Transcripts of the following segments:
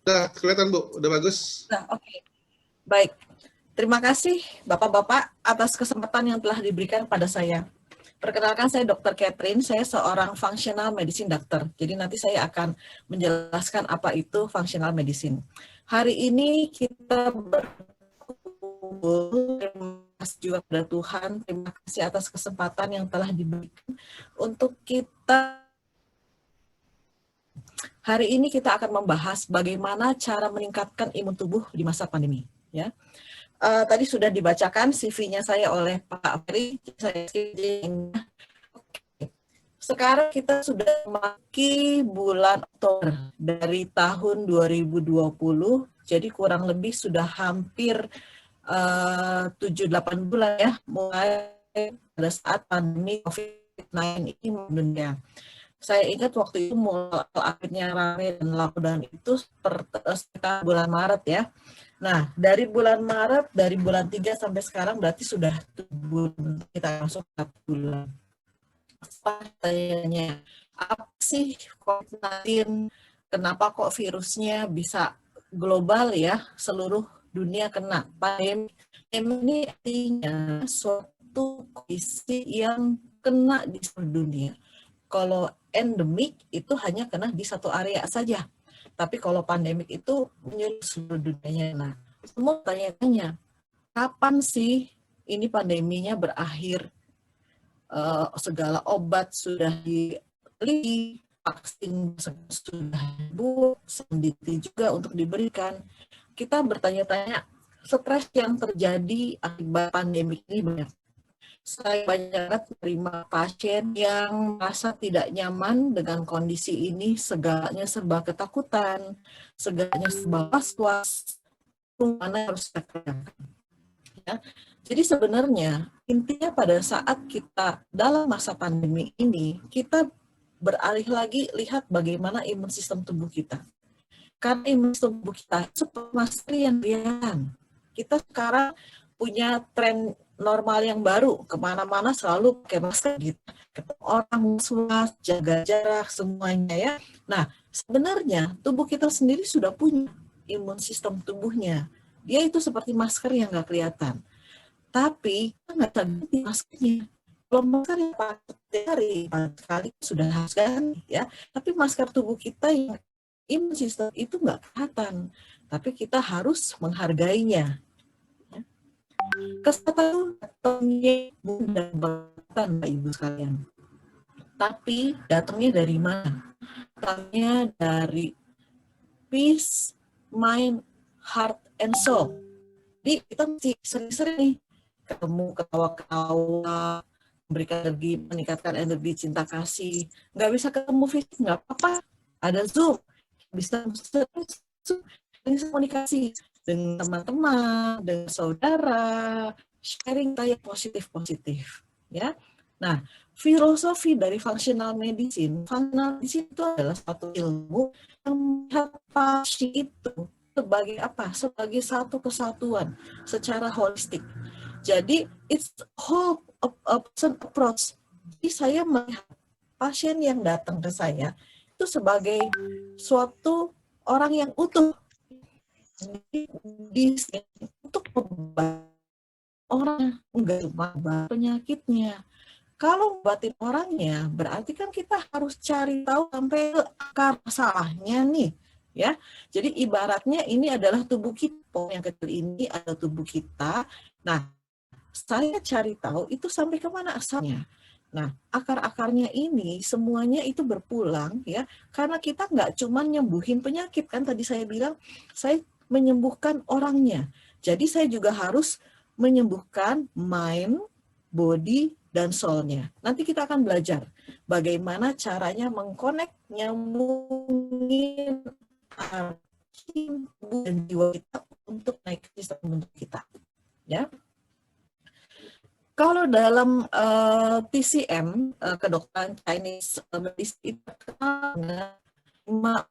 Udah kelihatan Bu, udah bagus. Nah, oke. Baik. Terima kasih Bapak-Bapak atas kesempatan yang telah diberikan pada saya. Perkenalkan, saya Dr. Catherine, saya seorang functional medicine doctor. Jadi nanti saya akan menjelaskan apa itu functional medicine. Hari ini kita berkumpul, terima kasih juga kepada Tuhan, terima kasih atas kesempatan yang telah diberikan untuk kita. Hari ini kita akan membahas bagaimana cara meningkatkan imun tubuh di masa pandemi. Ya. Tadi sudah dibacakan CV-nya saya oleh Pak Ferry. Sekarang kita sudah memasuki bulan Oktober dari tahun 2020, jadi kurang lebih sudah hampir 7-8 bulan ya, mulai pada saat pandemi COVID-19 ini mendunia. Saya ingat waktu itu mulai akhirnya ramai dan lockdown itu sekitar bulan Maret ya. Nah, dari bulan Maret, dari bulan 3 sampai sekarang berarti sudah 7 bulan, kita masuk 4 bulan. Pertanyaannya, apa sih COVID-19? Kenapa kok virusnya bisa global ya, seluruh dunia kena? Pandemi ini artinya suatu kondisi yang kena di seluruh dunia. Kalau endemik itu hanya kena di satu area saja. Tapi kalau pandemik itu menyeluruh seluruh dunianya. Nah, semua tanya-tanya, kapan sih ini pandeminya berakhir? Segala obat sudah diteliti, vaksin sudah dibuat, sendiri juga untuk diberikan. Kita bertanya-tanya, stres yang terjadi akibat pandemi ini banyak. Saya banyak menerima pasien yang merasa tidak nyaman dengan kondisi ini, segalanya serba ketakutan, segalanya serba was-was, mana harus kita ya. Jadi sebenarnya intinya pada saat kita dalam masa pandemi ini, kita beralih lagi lihat bagaimana imun sistem tubuh kita. Karena imun sistem tubuh kita seperti masker yang kelihatan. Kita sekarang punya tren normal yang baru, kemana-mana selalu pakai masker gitu. Ketemu orang, was, jaga jarak, semuanya ya. Nah, sebenarnya tubuh kita sendiri sudah punya imun sistem tubuhnya. Dia itu seperti masker yang nggak kelihatan. Tapi kita nggak ganti maskernya. Kalau masker yang pakai hari, kali sudah harus ganti ya. Tapi masker tubuh kita yang imun sistem itu nggak kelihatan. Tapi kita harus menghargainya. Kesehatan datangnya dan batan, Mbak Ibu sekalian. Tapi datangnya dari mana? Datangnya dari peace, mind, heart, and soul. Jadi kita mesti sering-sering nih ketemu, ketawa-ketawa, memberikan energi, meningkatkan energi cinta kasih. Nggak bisa ketemu fisik, nggak apa-apa. Ada Zoom, bisa komunikasi dengan teman-teman, dengan saudara, sharing kayak positif-positif. Ya. Nah, filosofi dari functional medicine itu adalah satu ilmu yang melihat pasien itu sebagai apa? Sebagai satu kesatuan secara holistik. Jadi, it's whole person approach. Jadi, saya melihat pasien yang datang ke saya itu sebagai suatu orang yang utuh. Untuk orang enggak cuma penyakitnya. Kalau obatin orangnya, berarti kan kita harus cari tahu sampai akar masalahnya nih. Ya, jadi ibaratnya ini adalah tubuh kita, yang kecil ini adalah tubuh kita. Nah, saya cari tahu itu sampai kemana asalnya. Nah, akar-akarnya ini semuanya itu berpulang ya, karena kita nggak cuma nyembuhin penyakit, kan tadi saya bilang, saya menyembuhkan orangnya. Jadi saya juga harus menyembuhkan mind, body, dan soul-nya. Nanti kita akan belajar bagaimana caranya mengkonek, nyambungin tubuh dan jiwa kita untuk naik ke sistem bentuk kita. Ya. Kalau dalam TCM, kedokteran Chinese medicine, itu terkenal dengan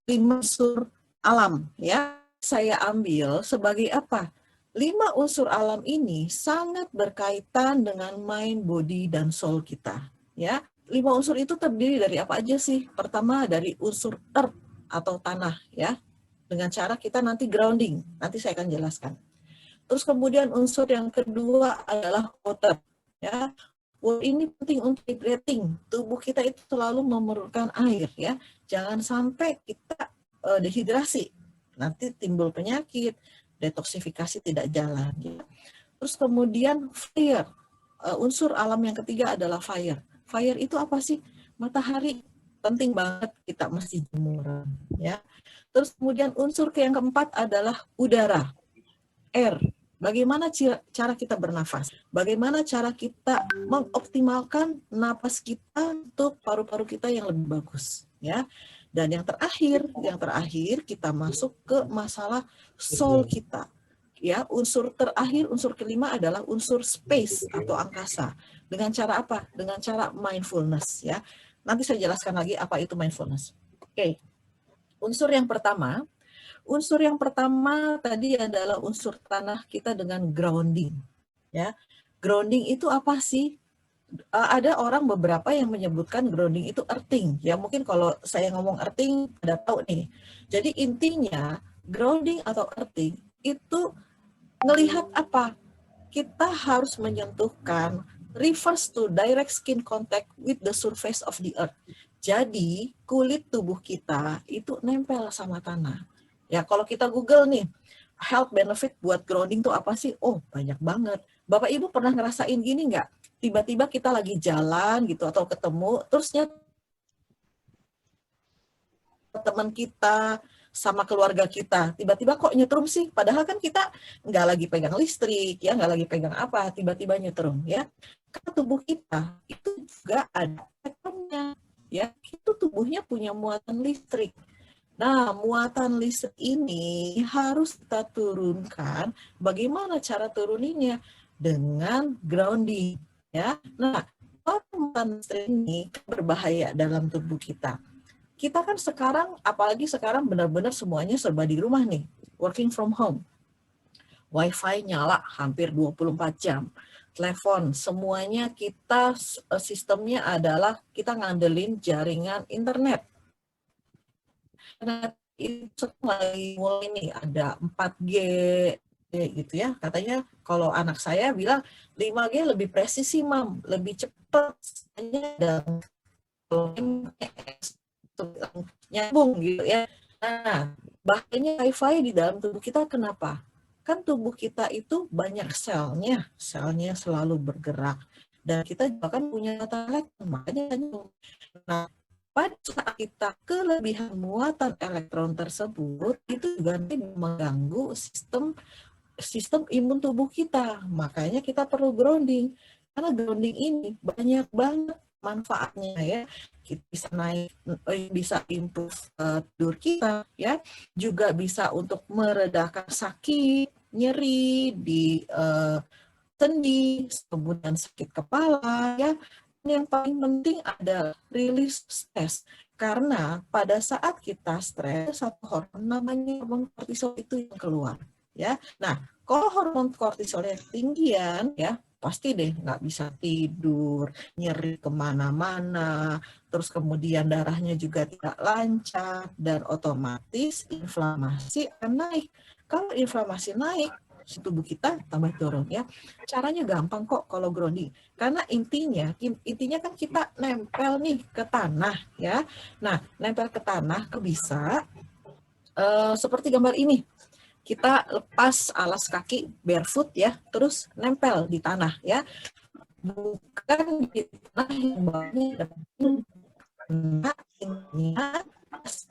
5 unsur alam. Ya, saya ambil sebagai apa? 5 unsur alam ini sangat berkaitan dengan mind, body, dan soul kita. Ya, 5 unsur itu terdiri dari apa aja sih? Pertama dari unsur earth, atau tanah ya, dengan cara kita nanti grounding. Nanti saya akan jelaskan. Terus kemudian unsur yang kedua adalah water ya. Water ini penting untuk hydrating. Tubuh kita itu selalu memerlukan air ya. Jangan sampai kita dehidrasi. Nanti timbul penyakit, detoksifikasi tidak jalan ya. Terus kemudian fire. Unsur alam yang ketiga adalah fire. Fire itu apa sih? Matahari. Penting banget kita mesti jemuran ya. Terus kemudian unsur yang keempat adalah udara. Air. Bagaimana cara kita bernafas? Bagaimana cara kita mengoptimalkan napas kita untuk paru-paru kita yang lebih bagus ya. Dan yang terakhir kita masuk ke masalah soul kita. Ya, unsur terakhir, unsur kelima adalah unsur space atau angkasa. Dengan cara apa? Dengan cara mindfulness ya. Nanti saya jelaskan lagi apa itu mindfulness. Oke. Unsur yang pertama tadi adalah unsur tanah kita dengan grounding. Ya. Grounding itu apa sih? Ada orang beberapa yang menyebutkan grounding itu earthing. Ya, mungkin kalau saya ngomong earthing, ada tahu nih. Jadi intinya grounding atau earthing itu ngelihat apa? Kita harus menyentuhkan refers to direct skin contact with the surface of the earth. Jadi kulit tubuh kita itu nempel sama tanah. Ya kalau kita Google nih, health benefit buat grounding itu apa sih? Oh banyak banget. Bapak Ibu pernah ngerasain gini nggak? Tiba-tiba kita lagi jalan gitu atau ketemu, terusnya teman kita sama keluarga kita, tiba-tiba kok nyetrum sih? Padahal kan kita nggak lagi pegang listrik, ya nggak lagi pegang apa, tiba-tiba nyetrum, ya. Karena tubuh kita itu juga ada elektromnya, ya. Itu tubuhnya punya muatan listrik. Nah, muatan listrik ini harus kita turunkan. Bagaimana cara turuninya? Dengan grounding, ya. Nah, muatan listrik ini berbahaya dalam tubuh kita. Kita kan sekarang, apalagi sekarang benar-benar semuanya serba di rumah nih, working from home. Wi-Fi nyala hampir 24 jam. Telepon, semuanya kita sistemnya adalah kita ngandelin jaringan internet. Karena itu lagi mulai nih, ada 4G gitu ya. Katanya kalau anak saya bilang 5G lebih presisi, Mam, lebih cepat. Dan nyambung gitu ya. Nah, bahayanya Wi-Fi di dalam tubuh kita kenapa? Kan tubuh kita itu banyak selnya selalu bergerak. Dan kita juga kan punya mata elektron, makanya nyambung. Nah, pada saat kita kelebihan muatan elektron tersebut, itu juga nanti mengganggu sistem imun tubuh kita. Makanya kita perlu grounding. Karena grounding ini banyak banget manfaatnya ya. Kita bisa naik, bisa improve tidur kita ya, juga bisa untuk meredakan sakit, nyeri di sendi, kemudian sakit kepala ya. Yang paling penting adalah release stres. Karena pada saat kita stres, satu hormon namanya hormon kortisol itu yang keluar ya. Nah, kalau hormon kortisolnya tinggian ya, pasti deh nggak bisa tidur, nyeri kemana-mana, terus kemudian darahnya juga tidak lancar, dan otomatis inflamasi akan naik. Kalau inflamasi naik, tubuh kita tambah turun ya. Caranya gampang kok kalau grounding. Karena intinya kan kita nempel nih ke tanah ya. Nah, nempel ke tanah bisa seperti gambar ini. Kita lepas alas kaki barefoot ya, terus nempel di tanah ya, bukan di tanah yang bawahnya.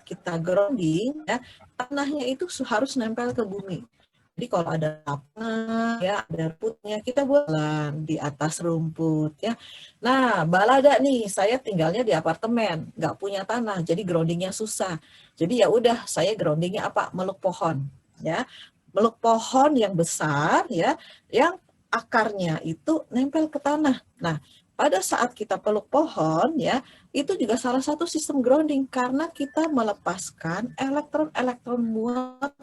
Kita grounding ya, tanahnya itu harus nempel ke bumi. Jadi kalau ada lapangan ya, ada rumputnya, kita jalan di atas rumput ya. Nah, balada nih, saya tinggalnya di apartemen, nggak punya tanah, jadi groundingnya susah. Jadi ya udah, saya groundingnya apa? Meluk pohon. Ya, meluk pohon yang besar ya, yang akarnya itu nempel ke tanah. Nah, pada saat kita peluk pohon ya, itu juga salah satu sistem grounding karena kita melepaskan elektron-elektron muatan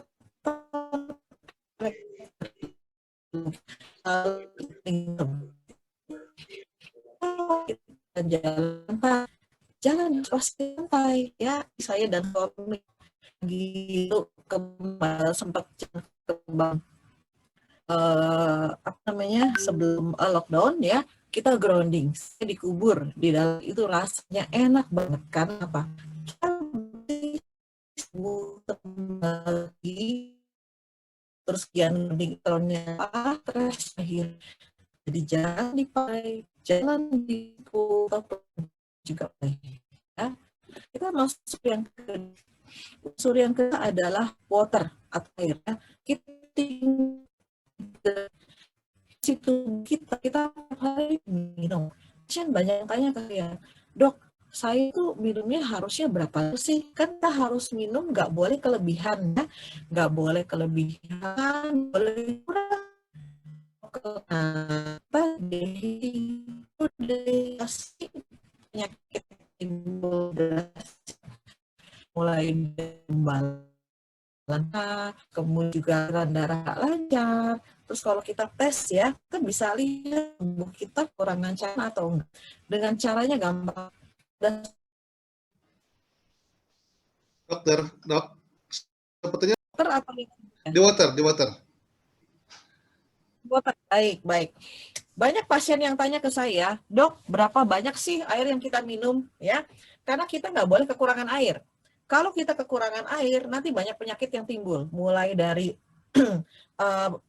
jalan di santai ya, saya dan suami gitu sempat kembang apa namanya sebelum lockdown ya, kita grounding, dikubur di dalam itu, rasanya enak banget. Karena apa? Kita lagi terus grounding tahunnya terakhir, jadi jalan dipakai, jalan di juga baik ya. Kita masuk yang ke unsur yang kedua adalah water atau air. Kita situ kita hari minum. Pasien banyak yang tanya kayak, dok, saya itu minumnya harusnya berapa sih? Kan kita harus minum, nggak boleh kelebihan ya, nggak boleh kelebihan, boleh kurang. Kenapa dehidrasi penyakit timbul mulai dari kemudian juga aliran darah nggak lancar. Terus kalau kita tes ya, kita bisa lihat tubuh kita kekurangan cairan atau enggak. Dengan caranya gampang. Dan Dok, sepertinya dokter atau di water. baik. Banyak pasien yang tanya ke saya, dok, berapa banyak sih air yang kita minum ya? Karena kita nggak boleh kekurangan air. Kalau kita kekurangan air, nanti banyak penyakit yang timbul, mulai dari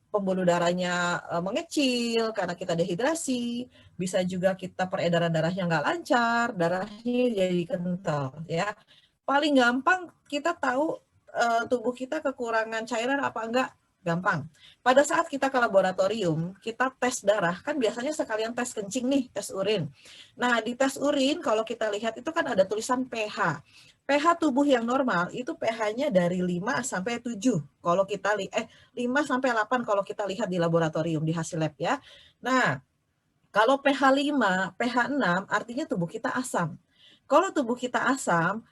pembuluh darahnya mengecil karena kita dehidrasi, bisa juga kita peredaran darahnya nggak lancar, darahnya jadi kental ya. Paling gampang kita tahu tubuh kita kekurangan cairan apa enggak, gampang. Pada saat kita ke laboratorium, kita tes darah, kan biasanya sekalian tes kencing nih, tes urin. Nah, di tes urin kalau kita lihat itu kan ada tulisan pH. pH tubuh yang normal itu pH-nya dari 5 sampai 7. Kalau kita 5 sampai 8 kalau kita lihat di laboratorium, di hasil lab ya. Nah, kalau pH 5, pH 6 artinya tubuh kita asam. Kalau tubuh kita asam,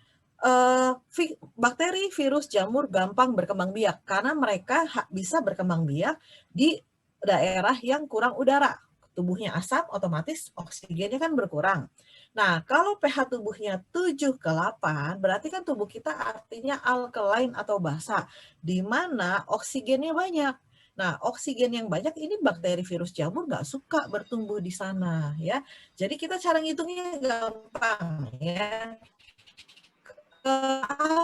bakteri, virus, jamur gampang berkembang biak karena mereka bisa berkembang biak di daerah yang kurang udara. Tubuhnya asam, otomatis oksigennya kan berkurang. Nah, kalau pH tubuhnya 7 ke 8, berarti kan tubuh kita artinya alkaline atau basa, di mana oksigennya banyak. Nah, oksigen yang banyak ini bakteri, virus, jamur nggak suka bertumbuh di sana ya. Jadi kita cara ngitungnya gampang ya.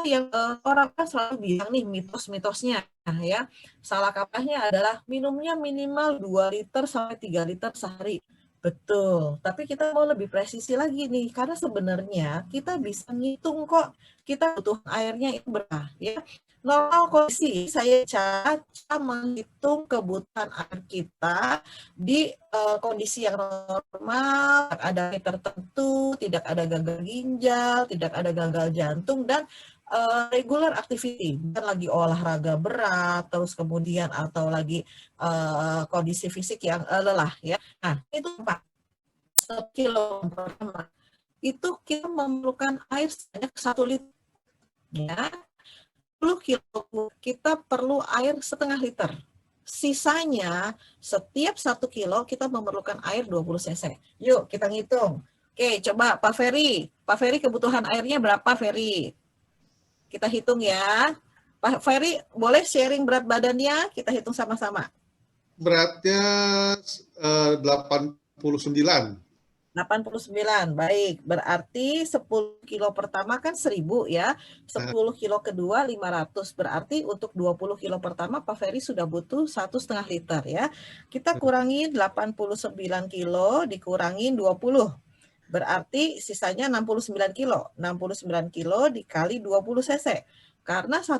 Yang orang kan selalu bilang nih mitos-mitosnya ya, salah kaprahnya adalah minumnya minimal 2 liter sampai 3 liter sehari. Betul, tapi kita mau lebih presisi lagi nih, karena sebenarnya kita bisa ngitung kok kita butuh airnya itu berapa ya. Normal kondisi saya cara menghitung kebutuhan air kita di kondisi yang normal, ada tertentu, tidak ada gagal ginjal, tidak ada gagal jantung, dan regular activity, bukan lagi olahraga berat, terus kemudian atau lagi kondisi fisik yang lelah ya. Nah, itu 1 kilo pertama. Itu kita memerlukan air sebanyak 1 liter. Ya. 10 kilo kita perlu air setengah liter. Sisanya setiap 1 kilo kita memerlukan air 20 cc. Yuk kita ngitung. Oke, coba Pak Ferry. Pak Ferry kebutuhan airnya berapa, Ferry? Kita hitung ya. Pak Ferry boleh sharing berat badannya? Kita hitung sama-sama. Beratnya 89. 89, baik. Berarti 10 kilo pertama kan 1000 ya. 10 kilo kedua 500. Berarti untuk 20 kilo pertama Pak Ferry sudah butuh 1,5 liter ya. Kita kurangin 89 kilo dikurangin 20. Berarti sisanya 69 kilo. 69 kilo dikali 20 cc. Karena 1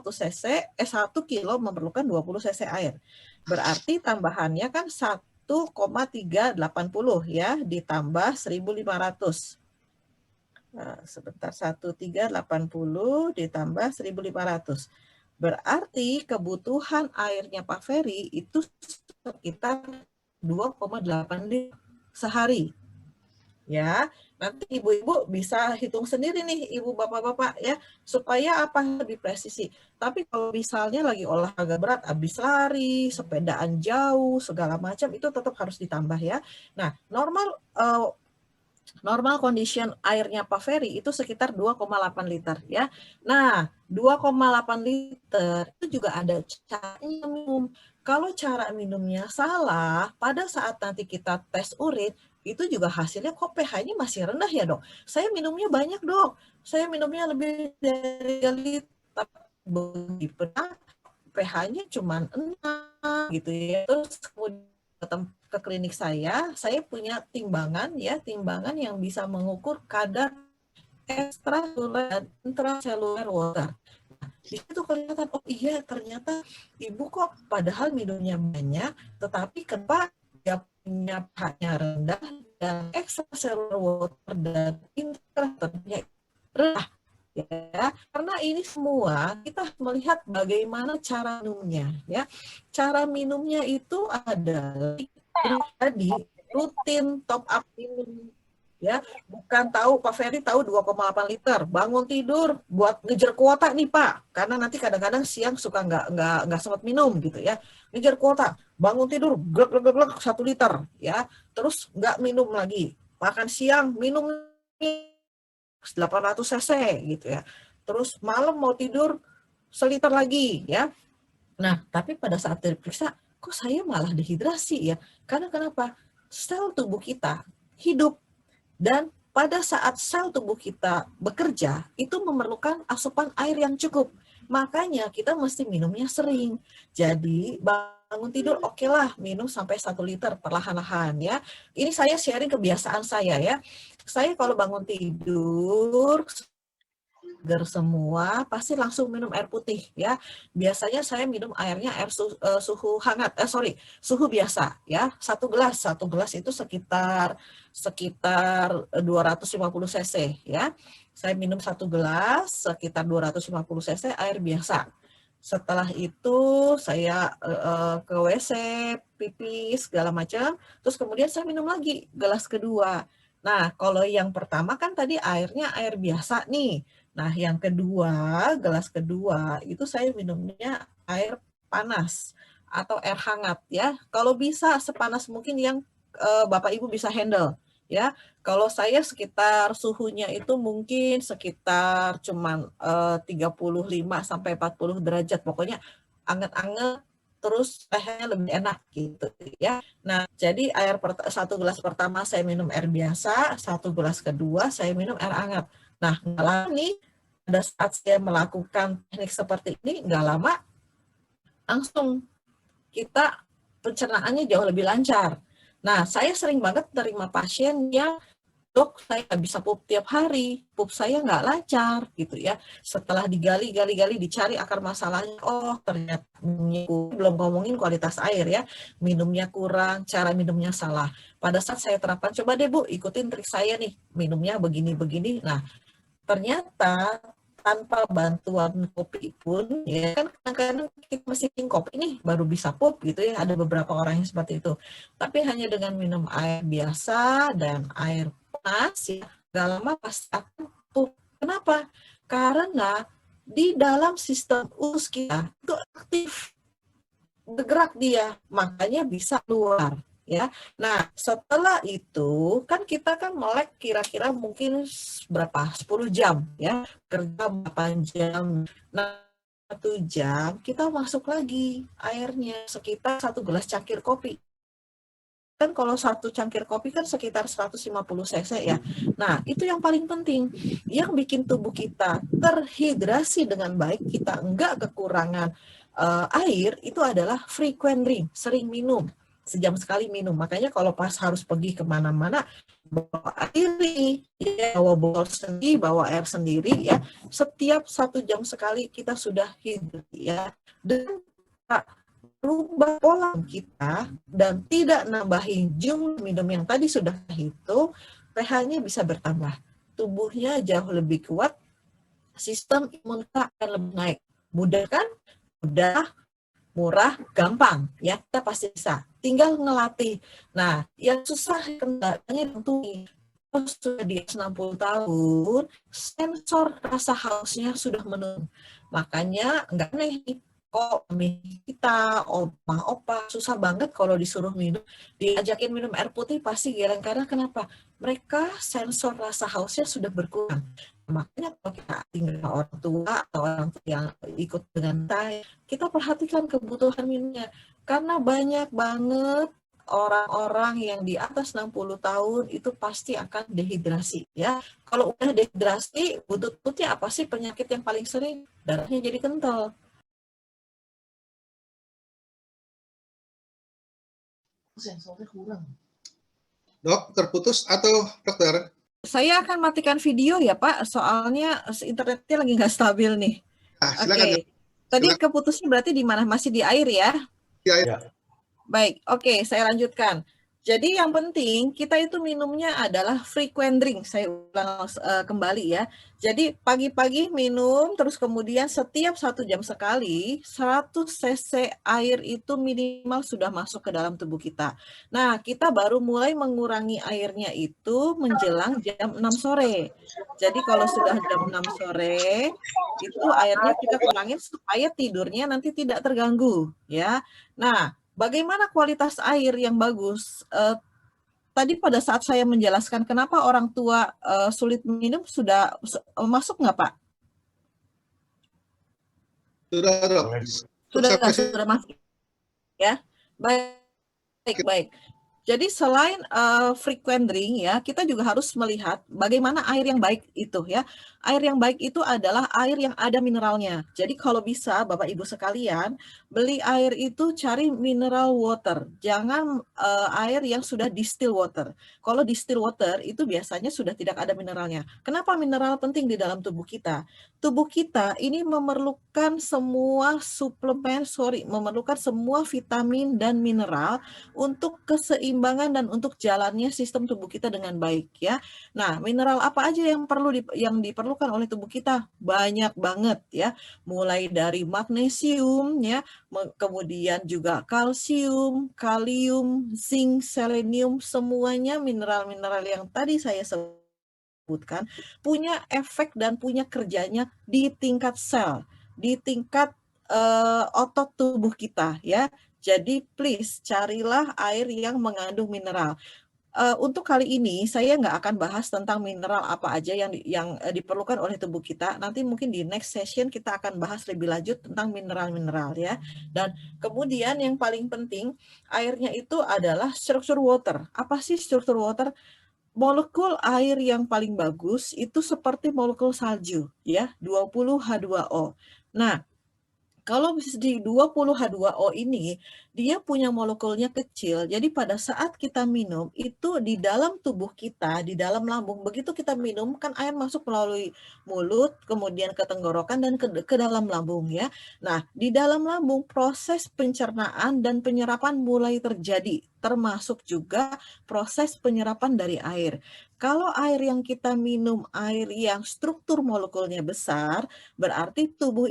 kilo memerlukan 20 cc air. Berarti tambahannya kan 1,380 ya, ditambah 1.500. Nah, sebentar, 1.380 ditambah 1.500. Berarti kebutuhan airnya Pak Ferry itu sekitar 2,8 liter sehari. Ya, nanti ibu-ibu bisa hitung sendiri nih, ibu bapak-bapak ya, supaya apa lebih presisi. Tapi kalau misalnya lagi olahraga berat, habis lari, sepedaan jauh, segala macam itu tetap harus ditambah ya. Nah, normal Normal condition airnya Pak Ferry itu sekitar 2,8 liter ya. Nah, 2,8 liter itu juga ada caranya minum. Kalau cara minumnya salah, pada saat nanti kita tes urin, itu juga hasilnya kok pH-nya masih rendah ya dok. Saya minumnya banyak dok, saya minumnya lebih dari 3 liter, tapi pH-nya cuma 6 gitu ya. Terus kemudian ke klinik saya punya timbangan ya, timbangan yang bisa mengukur kadar ekstraseluler dan intraseluler water. Di situ kelihatan, oh iya ternyata ibu kok padahal minumnya banyak, tetapi kenapa dia punya pH-nya rendah dan ekstraseluler water dan intraselulurnya rendah ya, karena ini semua kita melihat bagaimana cara minumnya ya. Cara minumnya itu adalah tadi rutin top up minum ya, bukan tahu Pak Ferry tahu 2,8 liter bangun tidur buat ngejar kuota nih Pak, karena nanti kadang-kadang siang suka nggak sempat minum gitu ya, ngejar kuota bangun tidur glek 1 liter ya, terus nggak minum lagi, makan siang minum 800 cc gitu ya. Terus malam mau tidur seliter lagi ya. Nah, tapi pada saat diperiksa, kok saya malah dehidrasi ya? Karena kenapa? Sel tubuh kita hidup dan pada saat sel tubuh kita bekerja, itu memerlukan asupan air yang cukup. Makanya kita mesti minumnya sering. Jadi bangun tidur oke lah minum sampai 1 liter perlahan-lahan ya. Ini saya sharing kebiasaan saya ya. Saya kalau bangun tidur segar semua, pasti langsung minum air putih ya. Biasanya saya minum airnya suhu hangat, suhu biasa ya. Satu gelas itu sekitar 250 cc ya. Saya minum 1 gelas sekitar 250 cc air biasa. Setelah itu saya ke WC, pipis segala macam, terus kemudian saya minum lagi gelas kedua. Nah, kalau yang pertama kan tadi airnya air biasa nih. Nah, yang kedua, gelas kedua, itu saya minumnya air panas atau air hangat ya. Kalau bisa sepanas mungkin yang Bapak Ibu bisa handle ya. Kalau saya sekitar suhunya itu mungkin sekitar cuman 35 sampai 40 derajat. Pokoknya anget-anget terus tehnya lebih enak gitu ya. Nah, jadi satu gelas pertama saya minum air biasa, satu gelas kedua saya minum air hangat. Nah, nggak lama nih, pada saat saya melakukan teknik seperti ini, nggak lama, langsung kita pencernaannya jauh lebih lancar. Nah, saya sering banget terima pasien yang, dok, saya nggak bisa pup tiap hari, pup saya nggak lancar, gitu ya. Setelah digali, dicari akar masalahnya, oh ternyata belum ngomongin kualitas air ya, minumnya kurang, cara minumnya salah. Pada saat saya terapkan, coba deh Bu, ikutin trik saya nih, minumnya begini-begini. Nah, ternyata tanpa bantuan kopi pun ya kan kadang-kadang kita mesti kopi nih baru bisa pup gitu ya, ada beberapa orang yang seperti itu, tapi hanya dengan minum air biasa dan air panas ya gak lama pasti akan pup. Kenapa? Karena di dalam sistem usus kita itu aktif, bergerak dia, makanya bisa keluar ya. Nah, setelah itu kan kita kan melek kira-kira mungkin berapa? 10 jam ya. Kerja 8 jam. Nah, 1 jam kita masuk lagi airnya sekitar 1 gelas cangkir kopi. Kan kalau 1 cangkir kopi kan sekitar 150 cc ya. Nah, itu yang paling penting. Yang bikin tubuh kita terhidrasi dengan baik, kita enggak kekurangan air, itu adalah frequent drink, sering minum. Sejam sekali minum. Makanya kalau pas harus pergi kemana-mana, bawa air, ya, bawa botol sendiri, bawa air sendiri ya. Setiap 1 jam sekali kita sudah hidrasi ya. Dan rubah pola kita dan tidak nambahin jumlah minum yang tadi sudah hitung, pH-nya bisa bertambah. Tubuhnya jauh lebih kuat, sistem imun kita akan lebih naik. Mudah kan? Mudah, murah, gampang. Ya, kita pasti bisa. Tinggal ngelatih. Nah, yang susah kendalanya tentu sudah di 60 tahun, sensor rasa hausnya sudah menurun. Makanya enggak aneh nih kok kita, opa susah banget kalau disuruh minum, diajakin minum air putih pasti geleng. Karena kenapa? Mereka sensor rasa hausnya sudah berkurang. Makanya kalau kita tinggal orang tua atau orang tua yang ikut dengan kita perhatikan kebutuhan minumnya. Karena banyak banget orang-orang yang di atas 60 tahun itu pasti akan dehidrasi ya. Kalau udah dehidrasi, butut-bututnya apa sih penyakit yang paling sering? Darahnya jadi kental. Sensornya kurang. Dok, terputus atau dokter? Saya akan matikan video ya Pak, soalnya internetnya lagi nggak stabil nih. Silakan. Oke. Tadi keputusnya berarti di mana? Masih di air ya? Ya. Baik, oke, saya lanjutkan. Jadi yang penting kita itu minumnya adalah frequent drink. Saya ulang kembali ya. Jadi pagi-pagi minum, terus kemudian setiap 1 jam sekali 100 cc air itu minimal sudah masuk ke dalam tubuh kita. Nah, kita baru mulai mengurangi airnya itu menjelang jam 6 sore. Jadi kalau sudah jam 6 sore, itu airnya kita kurangin supaya tidurnya nanti tidak terganggu ya. Nah, bagaimana kualitas air yang bagus? Tadi pada saat saya menjelaskan kenapa orang tua sulit minum, sudah masuk nggak Pak? Sudah, Dok. Sudah masuk. Ya, baik. Jadi selain frequent drink ya, kita juga harus melihat bagaimana air yang baik itu ya. Air yang baik itu adalah air yang ada mineralnya. Jadi kalau bisa Bapak Ibu sekalian, beli air itu cari mineral water. Jangan air yang sudah distill water. Kalau distill water itu biasanya sudah tidak ada mineralnya. Kenapa mineral penting di dalam tubuh kita? Tubuh kita ini memerlukan semua memerlukan semua vitamin dan mineral untuk keseimbangan dan untuk jalannya sistem tubuh kita dengan baik ya. Nah, mineral apa aja yang diperlukan oleh tubuh kita? Banyak banget ya. Mulai dari magnesium ya, kemudian juga kalsium, kalium, zinc, selenium, semuanya mineral-mineral yang tadi saya sebutkan punya efek dan punya kerjanya di tingkat sel, di tingkat otot tubuh kita ya. Jadi please carilah air yang mengandung mineral. Untuk kali ini saya nggak akan bahas tentang mineral apa aja yang diperlukan oleh tubuh kita. Nanti mungkin di next session kita akan bahas lebih lanjut tentang mineral-mineral ya. Dan kemudian yang paling penting airnya itu adalah structure water. Apa sih structure water? Molekul air yang paling bagus itu seperti molekul salju ya, 20H2O. Nah, kalau di 20H2O ini, dia punya molekulnya kecil, jadi pada saat kita minum, itu di dalam tubuh kita, di dalam lambung, begitu kita minum, kan air masuk melalui mulut, kemudian ke tenggorokan, dan ke dalam lambung ya. Nah, di dalam lambung, proses pencernaan dan penyerapan mulai terjadi, termasuk juga proses penyerapan dari air. Kalau air yang kita minum, air yang struktur molekulnya besar, berarti tubuh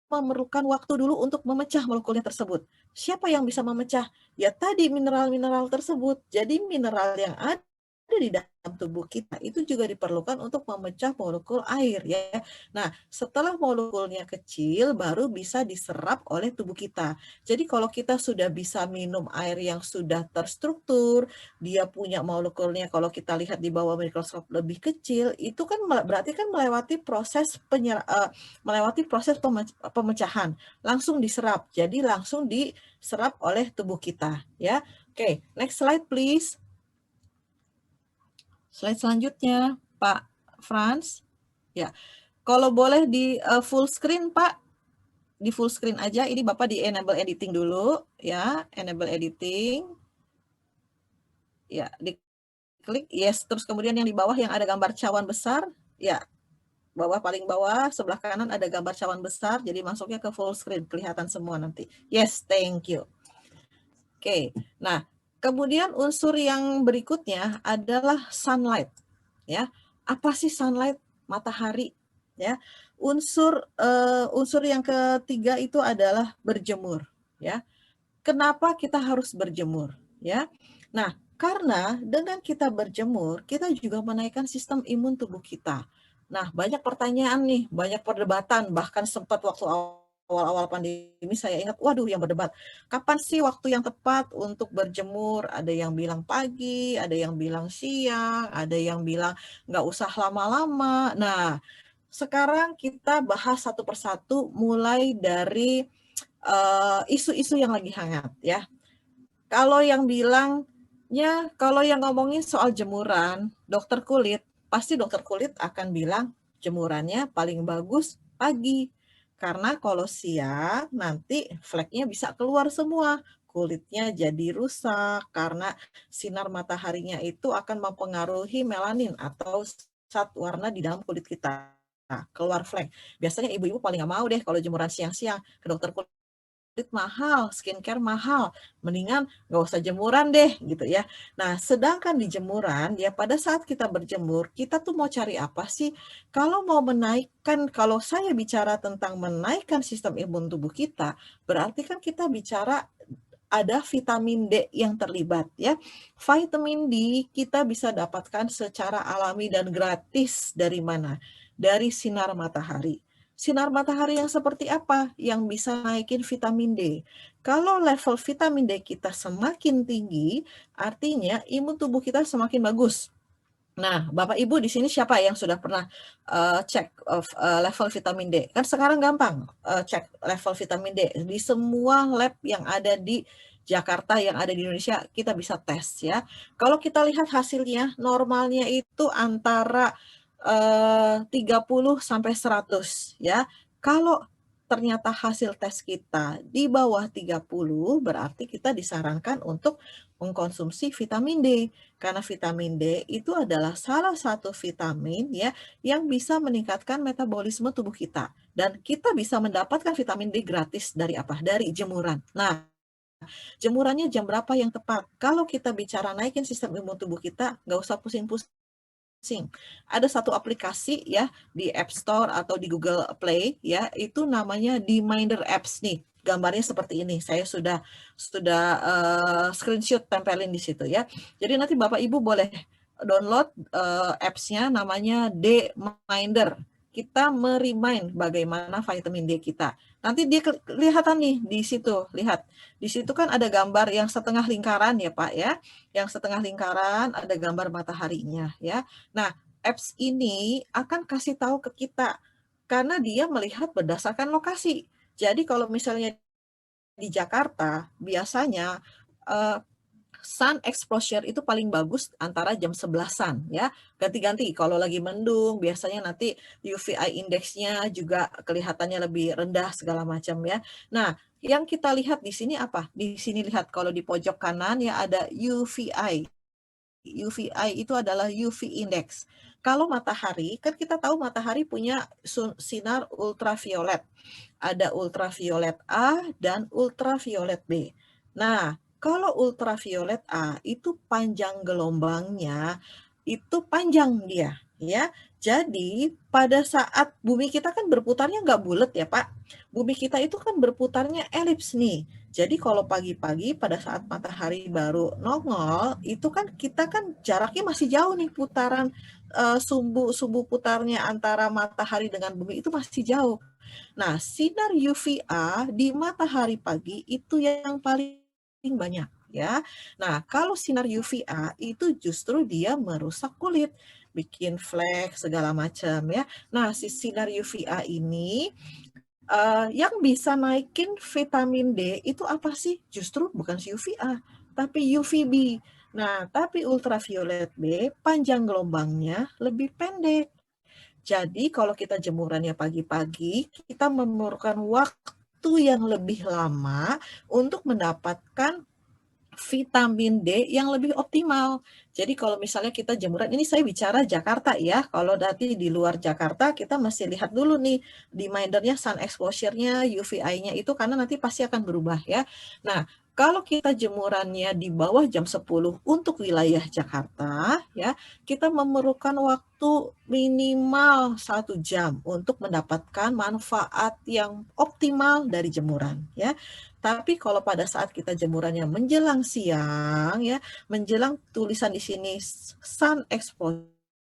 memerlukan waktu dulu untuk memecah molekulnya tersebut. Siapa yang bisa memecah? Ya tadi mineral-mineral tersebut. Jadi mineral yang ada di dalam tubuh kita itu juga diperlukan untuk memecah molekul air ya. Nah, setelah molekulnya kecil baru bisa diserap oleh tubuh kita. Jadi kalau kita sudah bisa minum air yang sudah terstruktur, dia punya molekulnya kalau kita lihat di bawah mikroskop lebih kecil, itu kan berarti kan melewati proses pemecahan, langsung diserap. Jadi langsung diserap oleh tubuh kita ya. Oke, next slide please. Slide selanjutnya, Pak Franz. Ya, kalau boleh di full screen, Pak. Di full screen aja. Ini Bapak di enable editing dulu, ya. Enable editing. Ya, diklik yes. Terus kemudian yang di bawah yang ada gambar cawan besar, ya. Paling bawah sebelah kanan ada gambar cawan besar. Jadi masuknya ke full screen, kelihatan semua nanti. Yes, thank you. Oke. Nah, kemudian unsur yang berikutnya adalah sunlight. Ya, apa sih sunlight? Matahari. Ya, unsur yang ketiga itu adalah berjemur. Ya, kenapa kita harus berjemur? Ya, nah karena dengan kita berjemur kita juga menaikkan sistem imun tubuh kita. Nah, banyak pertanyaan nih, banyak perdebatan, bahkan sempat waktu awal-awal pandemi saya ingat, waduh yang berdebat, kapan sih waktu yang tepat untuk berjemur? Ada yang bilang pagi, ada yang bilang siang, ada yang bilang nggak usah lama-lama. Nah, sekarang kita bahas satu persatu mulai dari isu-isu yang lagi hangat ya. Kalau yang bilangnya, kalau yang ngomongin soal jemuran, dokter kulit, pasti dokter kulit akan bilang jemurannya paling bagus pagi. Karena kalau siang nanti fleknya bisa keluar semua. Kulitnya jadi rusak karena sinar mataharinya itu akan mempengaruhi melanin atau zat warna di dalam kulit kita. Nah, keluar flek. Biasanya ibu-ibu paling nggak mau deh kalau jemuran siang-siang ke dokter kulit mahal, skincare mahal, mendingan nggak usah jemuran deh gitu ya. Nah, sedangkan di jemuran ya pada saat kita berjemur, kita tuh mau cari apa sih? Kalau mau menaikkan, kalau saya bicara tentang menaikkan sistem imun tubuh kita, berarti kan kita bicara ada vitamin D yang terlibat ya. Vitamin D kita bisa dapatkan secara alami dan gratis dari mana? Dari sinar matahari. Sinar matahari yang seperti apa yang bisa naikin vitamin D? Kalau level vitamin D kita semakin tinggi, artinya imun tubuh kita semakin bagus. Nah, Bapak Ibu di sini siapa yang sudah pernah cek level vitamin D? Kan sekarang gampang cek level vitamin D di semua lab yang ada di Jakarta, yang ada di Indonesia, kita bisa tes ya. Kalau kita lihat hasilnya, normalnya itu antara 30 sampai 100 ya. Kalau ternyata hasil tes kita di bawah 30, berarti kita disarankan untuk mengkonsumsi vitamin D. Karena vitamin D itu adalah salah satu vitamin ya yang bisa meningkatkan metabolisme tubuh kita. Dan kita bisa mendapatkan vitamin D gratis dari apa? Dari jemuran. Nah, jemurannya jam berapa yang tepat? Kalau kita bicara naikin sistem imun tubuh kita, nggak usah pusing-pusing. Ada satu aplikasi ya di App Store atau di Google Play ya, itu namanya Dminder Apps nih. Gambarnya seperti ini. Saya sudah screenshot tempelin di situ ya. Jadi nanti Bapak Ibu boleh download apps-nya namanya Dminder. Kita merimain bagaimana vitamin D kita. Nanti dia kelihatan nih di situ, lihat. Di situ kan ada gambar yang setengah lingkaran ya Pak ya. Yang setengah lingkaran ada gambar mataharinya ya. Nah, apps ini akan kasih tahu ke kita karena dia melihat berdasarkan lokasi. Jadi kalau misalnya di Jakarta biasanya sun exposure itu paling bagus antara jam 11-an ya. Ganti-ganti kalau lagi mendung biasanya nanti UVI indeksnya juga kelihatannya lebih rendah segala macam ya. Nah, yang kita lihat di sini apa? Di sini lihat kalau di pojok kanan ya ada UVI. UVI itu adalah UV index. Kalau matahari, kan kita tahu matahari punya sinar ultraviolet. Ada ultraviolet A dan ultraviolet B. Nah, kalau ultraviolet A itu panjang gelombangnya itu panjang dia, ya. Jadi pada saat bumi kita kan berputarnya nggak bulat ya Pak. Bumi kita itu kan berputarnya elips nih. Jadi kalau pagi-pagi pada saat matahari baru nongol, itu kan kita kan jaraknya masih jauh nih putaran sumbu putarnya antara matahari dengan bumi itu masih jauh. Nah, sinar UVA di matahari pagi itu yang paling banyak ya. Nah, kalau sinar UVA itu justru dia merusak kulit, bikin flek segala macam ya. Nah, si sinar UVA ini yang bisa naikin vitamin D itu apa sih? Justru bukan si UVA, tapi UVB. Nah, tapi ultraviolet B panjang gelombangnya lebih pendek. Jadi kalau kita jemurannya pagi-pagi, kita memerlukan waktu yang lebih lama untuk mendapatkan vitamin D yang lebih optimal. Jadi kalau misalnya kita jemuran, ini saya bicara Jakarta ya, kalau nanti di luar Jakarta kita masih lihat dulu nih di Mindernya sun exposure-nya, UVI-nya itu karena nanti pasti akan berubah ya. Nah, kalau kita jemurannya di bawah jam 10 untuk wilayah Jakarta ya, kita memerlukan waktu minimal 1 jam untuk mendapatkan manfaat yang optimal dari jemuran ya. Tapi kalau pada saat kita jemurannya menjelang siang ya, menjelang tulisan di sini sun exposure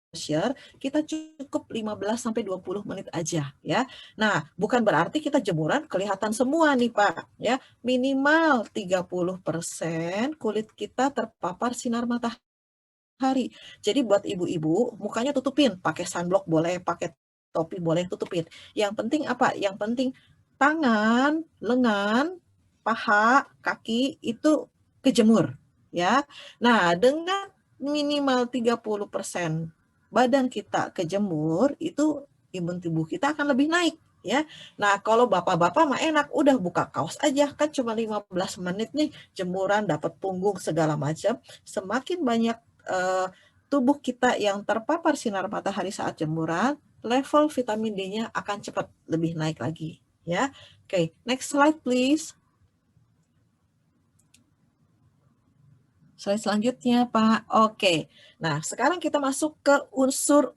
pressure, kita cukup 15-20 menit aja ya. Nah, bukan berarti kita jemuran kelihatan semua nih Pak ya. Minimal 30% kulit kita terpapar sinar matahari. Jadi buat ibu-ibu, mukanya tutupin, pakai sunblock boleh, pakai topi boleh, tutupin. Yang penting apa? Yang penting tangan, lengan, paha, kaki itu kejemur ya. Nah, dengan minimal 30% badan kita kejemur, itu imun tubuh kita akan lebih naik ya. Nah, kalau bapak-bapak mah enak, udah buka kaos aja, kan cuma 15 menit nih, jemuran, dapat punggung segala macam. Semakin banyak tubuh kita yang terpapar sinar matahari saat jemuran, level vitamin D-nya akan cepat lebih naik lagi ya. Oke, next slide please. Slide selanjutnya, Pak. Oke. Nah, sekarang kita masuk ke unsur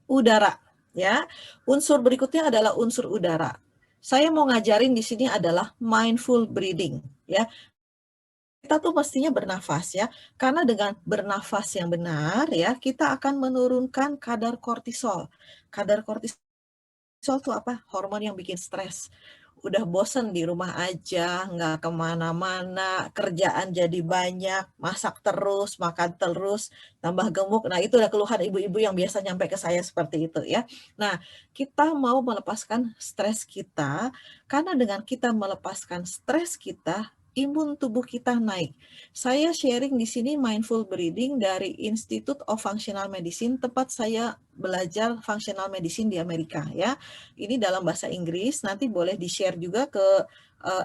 udara, ya. Unsur berikutnya adalah unsur udara. Saya mau ngajarin di sini adalah mindful breathing, ya. Kita tuh mestinya bernafas ya, karena dengan bernafas yang benar ya, kita akan menurunkan kadar kortisol. Kadar kortisol itu apa? Hormon yang bikin stres. Udah bosen di rumah aja, nggak kemana-mana, kerjaan jadi banyak, masak terus, makan terus, tambah gemuk. Nah, itu udah keluhan ibu-ibu yang biasa nyampe ke saya seperti itu ya. Nah, kita mau melepaskan stres kita, karena dengan kita melepaskan stres kita, imun tubuh kita naik. Saya sharing di sini mindful breathing dari Institute of Functional Medicine, tempat saya belajar functional medicine di Amerika ya. Ini dalam bahasa Inggris, nanti boleh di-share juga ke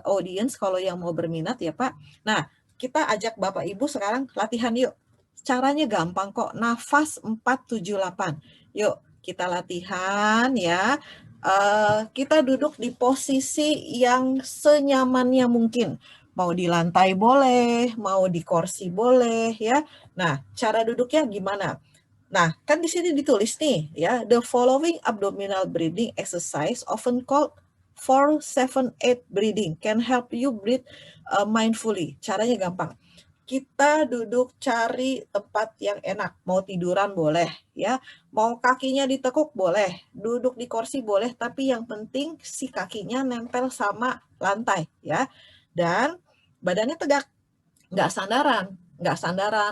audience kalau yang mau berminat ya Pak. Nah, kita ajak Bapak Ibu sekarang latihan yuk. Caranya gampang kok, nafas 478. Yuk, kita latihan ya. Kita duduk di posisi yang senyamannya mungkin. Mau di lantai boleh, mau di kursi boleh ya. Nah, cara duduknya gimana? Nah, kan di sini ditulis nih ya, the following abdominal breathing exercise often called 4-7-8 breathing can help you breathe mindfully. Caranya gampang. Kita duduk cari tempat yang enak, mau tiduran boleh ya, mau kakinya ditekuk boleh, duduk di kursi boleh, tapi yang penting si kakinya nempel sama lantai ya. Dan badannya tegak, nggak sandaran,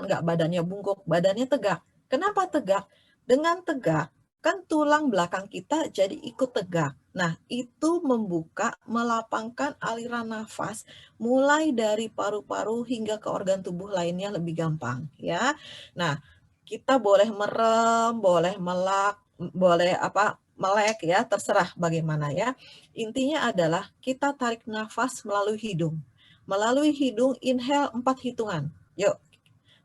nggak badannya bungkuk, badannya tegak. Kenapa tegak? Dengan tegak, kan tulang belakang kita jadi ikut tegak. Nah, itu membuka, melapangkan aliran nafas mulai dari paru-paru hingga ke organ tubuh lainnya lebih gampang, ya. Nah, kita boleh merem, boleh melek ya, terserah bagaimana ya. Intinya adalah kita tarik nafas melalui hidung. Melalui hidung inhale 4 hitungan. Yuk.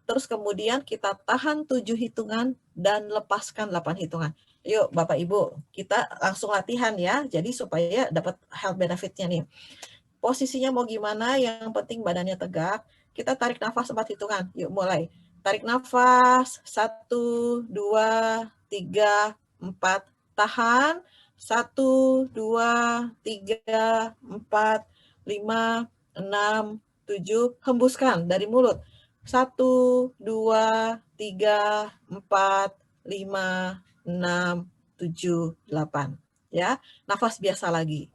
Terus kemudian kita tahan 7 hitungan dan lepaskan 8 hitungan. Yuk Bapak Ibu, kita langsung latihan ya. Jadi supaya dapat health benefit-nya nih. Posisinya mau gimana, yang penting badannya tegak. Kita tarik nafas 4 hitungan. Yuk mulai. Tarik nafas, 1, 2, 3, 4. Tahan, 1, 2, 3, 4, 5, 6, 7. Hembuskan dari mulut. 1, 2, 3, 4, 5, 6, 7, 8. Ya, nafas biasa lagi.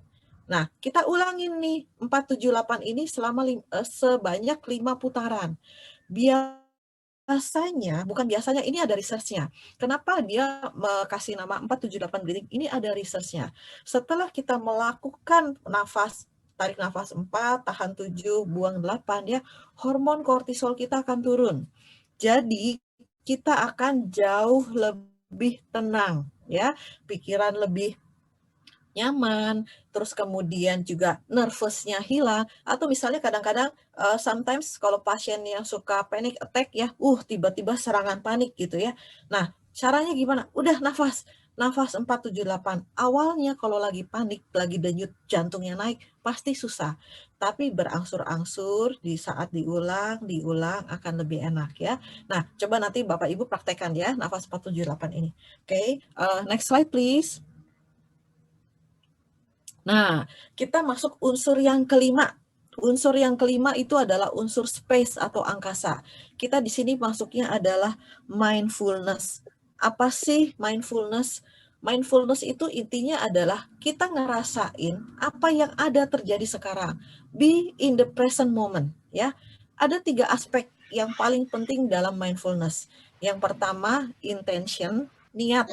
Nah, kita ulangin nih 4, 7, 8 ini sebanyak 5 putaran. Bukan biasanya, ini ada research-nya. Kenapa dia kasih nama 4, 7, 8 breathing? Ini ada research-nya. Setelah kita melakukan tarik nafas 4, tahan 7, buang 8 ya, hormon kortisol kita akan turun. Jadi kita akan jauh lebih tenang ya, pikiran lebih nyaman, terus kemudian juga nervousnya hilang, atau misalnya kadang-kadang sometimes kalau pasien yang suka panic attack ya, tiba-tiba serangan panik gitu ya. Nah, caranya gimana? Udah nafas 478. Awalnya kalau lagi panik, lagi denyut jantungnya naik, pasti susah. Tapi berangsur-angsur di saat diulang akan lebih enak ya. Nah, coba nanti Bapak Ibu praktekkan ya, nafas 478 ini. Oke, next slide please. Nah, kita masuk unsur yang kelima. Unsur yang kelima itu adalah unsur space atau angkasa. Kita di sini masuknya adalah mindfulness. Apa sih mindfulness? Mindfulness itu intinya adalah kita ngerasain apa yang ada terjadi sekarang. Be in the present moment, ya. Ada 3 aspek yang paling penting dalam mindfulness. Yang pertama, intention, niat.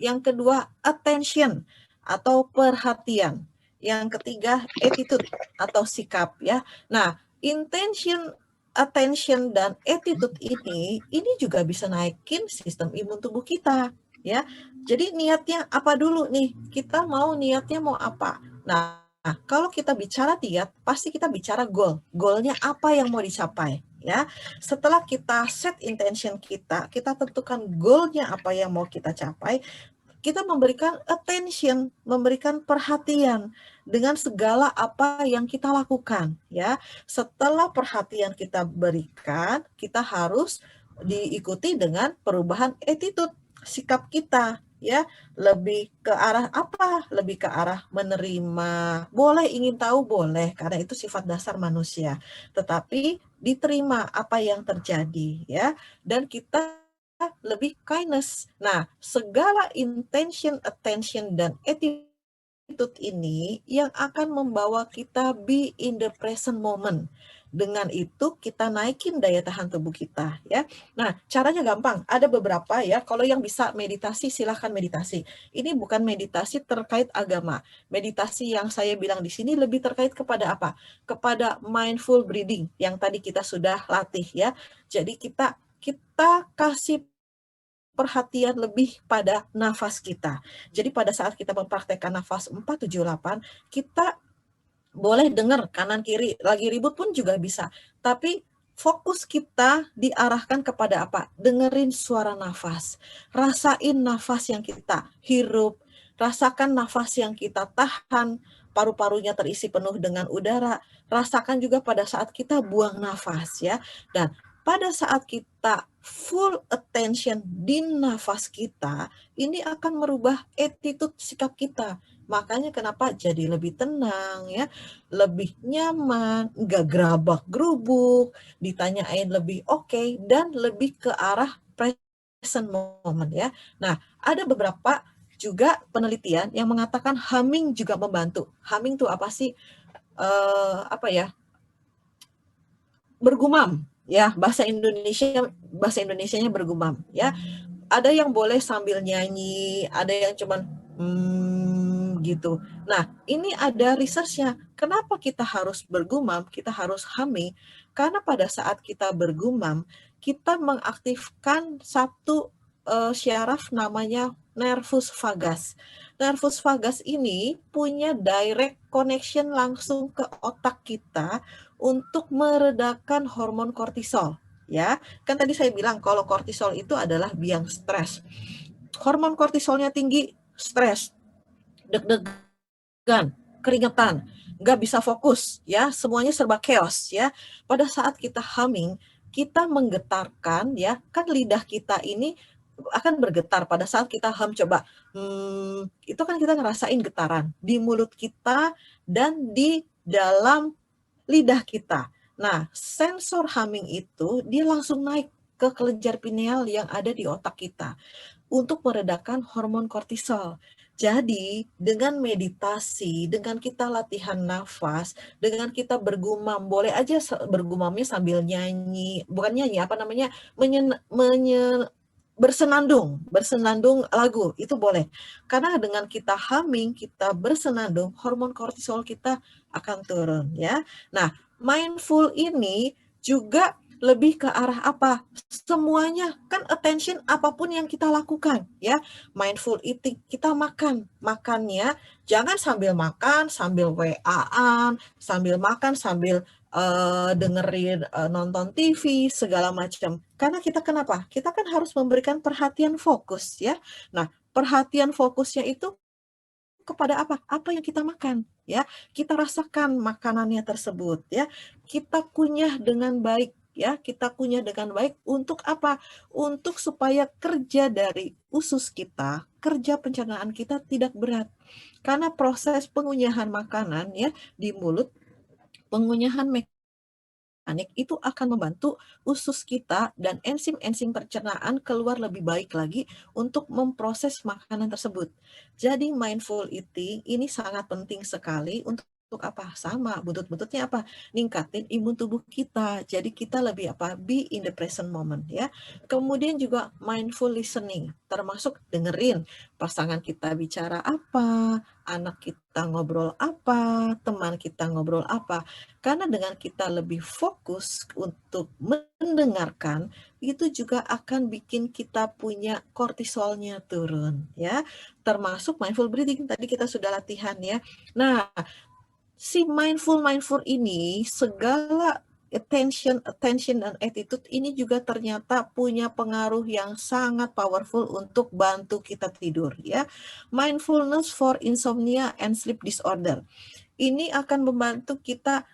Yang kedua, attention atau perhatian. Yang ketiga, attitude atau sikap, ya. Nah, intention, attention, dan attitude ini juga bisa naikin sistem imun tubuh kita, ya. Jadi niatnya apa dulu nih? Kita mau niatnya mau apa? Nah, kalau kita bicara niat, pasti kita bicara goal. Goalnya apa yang mau dicapai, ya. Setelah kita set intention kita tentukan goalnya apa yang mau kita capai, kita memberikan attention, memberikan perhatian dengan segala apa yang kita lakukan, ya. Setelah perhatian kita berikan, kita harus diikuti dengan perubahan attitude, sikap kita, ya. Lebih ke arah apa? Lebih ke arah menerima. Boleh ingin tahu, boleh, karena itu sifat dasar manusia. Tetapi diterima apa yang terjadi, ya. Dan kita lebih kindness. Nah, segala intention, attention, dan attitude ini yang akan membawa kita be in the present moment. Dengan itu kita naikin daya tahan tubuh kita, ya. Nah, caranya gampang. Ada beberapa, ya. Kalau yang bisa meditasi, silahkan meditasi. Ini bukan meditasi terkait agama. Meditasi yang saya bilang di sini lebih terkait kepada apa? Kepada mindful breathing yang tadi kita sudah latih, ya. Jadi kita kasih perhatian lebih pada nafas kita. Jadi pada saat kita mempraktekkan nafas 478, kita boleh dengar kanan kiri, lagi ribut pun juga bisa. Tapi fokus kita diarahkan kepada apa? Dengerin suara nafas. Rasain nafas yang kita hirup, rasakan nafas yang kita tahan, paru-parunya terisi penuh dengan udara. Rasakan juga pada saat kita buang nafas, ya. Dan pada saat kita full attention di nafas kita, ini akan merubah attitude sikap kita. Makanya kenapa jadi lebih tenang, ya, lebih nyaman, nggak gerabak-gerubuk, ditanyain lebih oke, dan lebih ke arah present moment, ya. Nah, ada beberapa juga penelitian yang mengatakan humming juga membantu. Humming tuh apa sih? Apa ya? Bergumam, ya, bahasa Indonesianya bergumam, ya. Ada yang boleh sambil nyanyi, ada yang cuman gitu. Nah, ini ada researchnya. Kenapa kita harus bergumam, kita harus humming? Karena pada saat kita bergumam, kita mengaktifkan satu syaraf namanya nervus vagus. Nervus vagus ini punya direct connection langsung ke otak kita untuk meredakan hormon kortisol, ya. Kan tadi saya bilang kalau kortisol itu adalah biang stres. Hormon kortisolnya tinggi, stres, deg-degan, keringetan, nggak bisa fokus, ya, semuanya serba chaos, ya. Pada saat kita humming, kita menggetarkan, ya, kan lidah kita ini akan bergetar pada saat kita coba, itu kan kita ngerasain getaran di mulut kita dan di dalam lidah kita. Nah, sensor humming itu dia langsung naik ke kelenjar pineal yang ada di otak kita untuk meredakan hormon kortisol. Jadi, dengan meditasi, dengan kita latihan nafas, dengan kita bergumam, boleh aja bergumamnya sambil nyanyi, bukan nyanyi, apa namanya, bersenandung lagu, itu boleh. Karena dengan kita humming, kita bersenandung, hormon kortisol kita akan turun, ya. Nah, mindful ini juga lebih ke arah apa? Semuanya kan attention apapun yang kita lakukan, ya. Mindful eating, kita makannya jangan sambil makan, sambil WA-an, sambil makan, sambil dengerin nonton TV segala macam. Karena kita kenapa? Kita kan harus memberikan perhatian fokus, ya. Nah, perhatian fokusnya itu kepada apa? Apa yang kita makan, ya. Kita rasakan makanannya tersebut, ya. Kita kunyah dengan baik, ya. Kita kunyah dengan baik untuk apa? Untuk supaya kerja dari usus kita, kerja pencernaan kita tidak berat. Karena proses pengunyahan makanan, ya, di mulut, pengunyahan organik itu akan membantu usus kita dan enzim-enzim pencernaan keluar lebih baik lagi untuk memproses makanan tersebut. Jadi mindful eating ini sangat penting sekali untuk apa? Sama, buntut-buntutnya apa? Ningkatin imun tubuh kita. Jadi kita lebih apa? Be in the present moment ya. Kemudian juga mindful listening, termasuk dengerin pasangan kita bicara apa, anak kita ngobrol apa, teman kita ngobrol apa. Karena dengan kita lebih fokus untuk mendengarkan, itu juga akan bikin kita punya kortisolnya turun ya. Termasuk mindful breathing tadi kita sudah latihan ya. Nah, si mindful ini segala attention dan attitude ini juga ternyata punya pengaruh yang sangat powerful untuk bantu kita tidur ya. Mindfulness for insomnia and sleep disorder. Ini akan membantu kita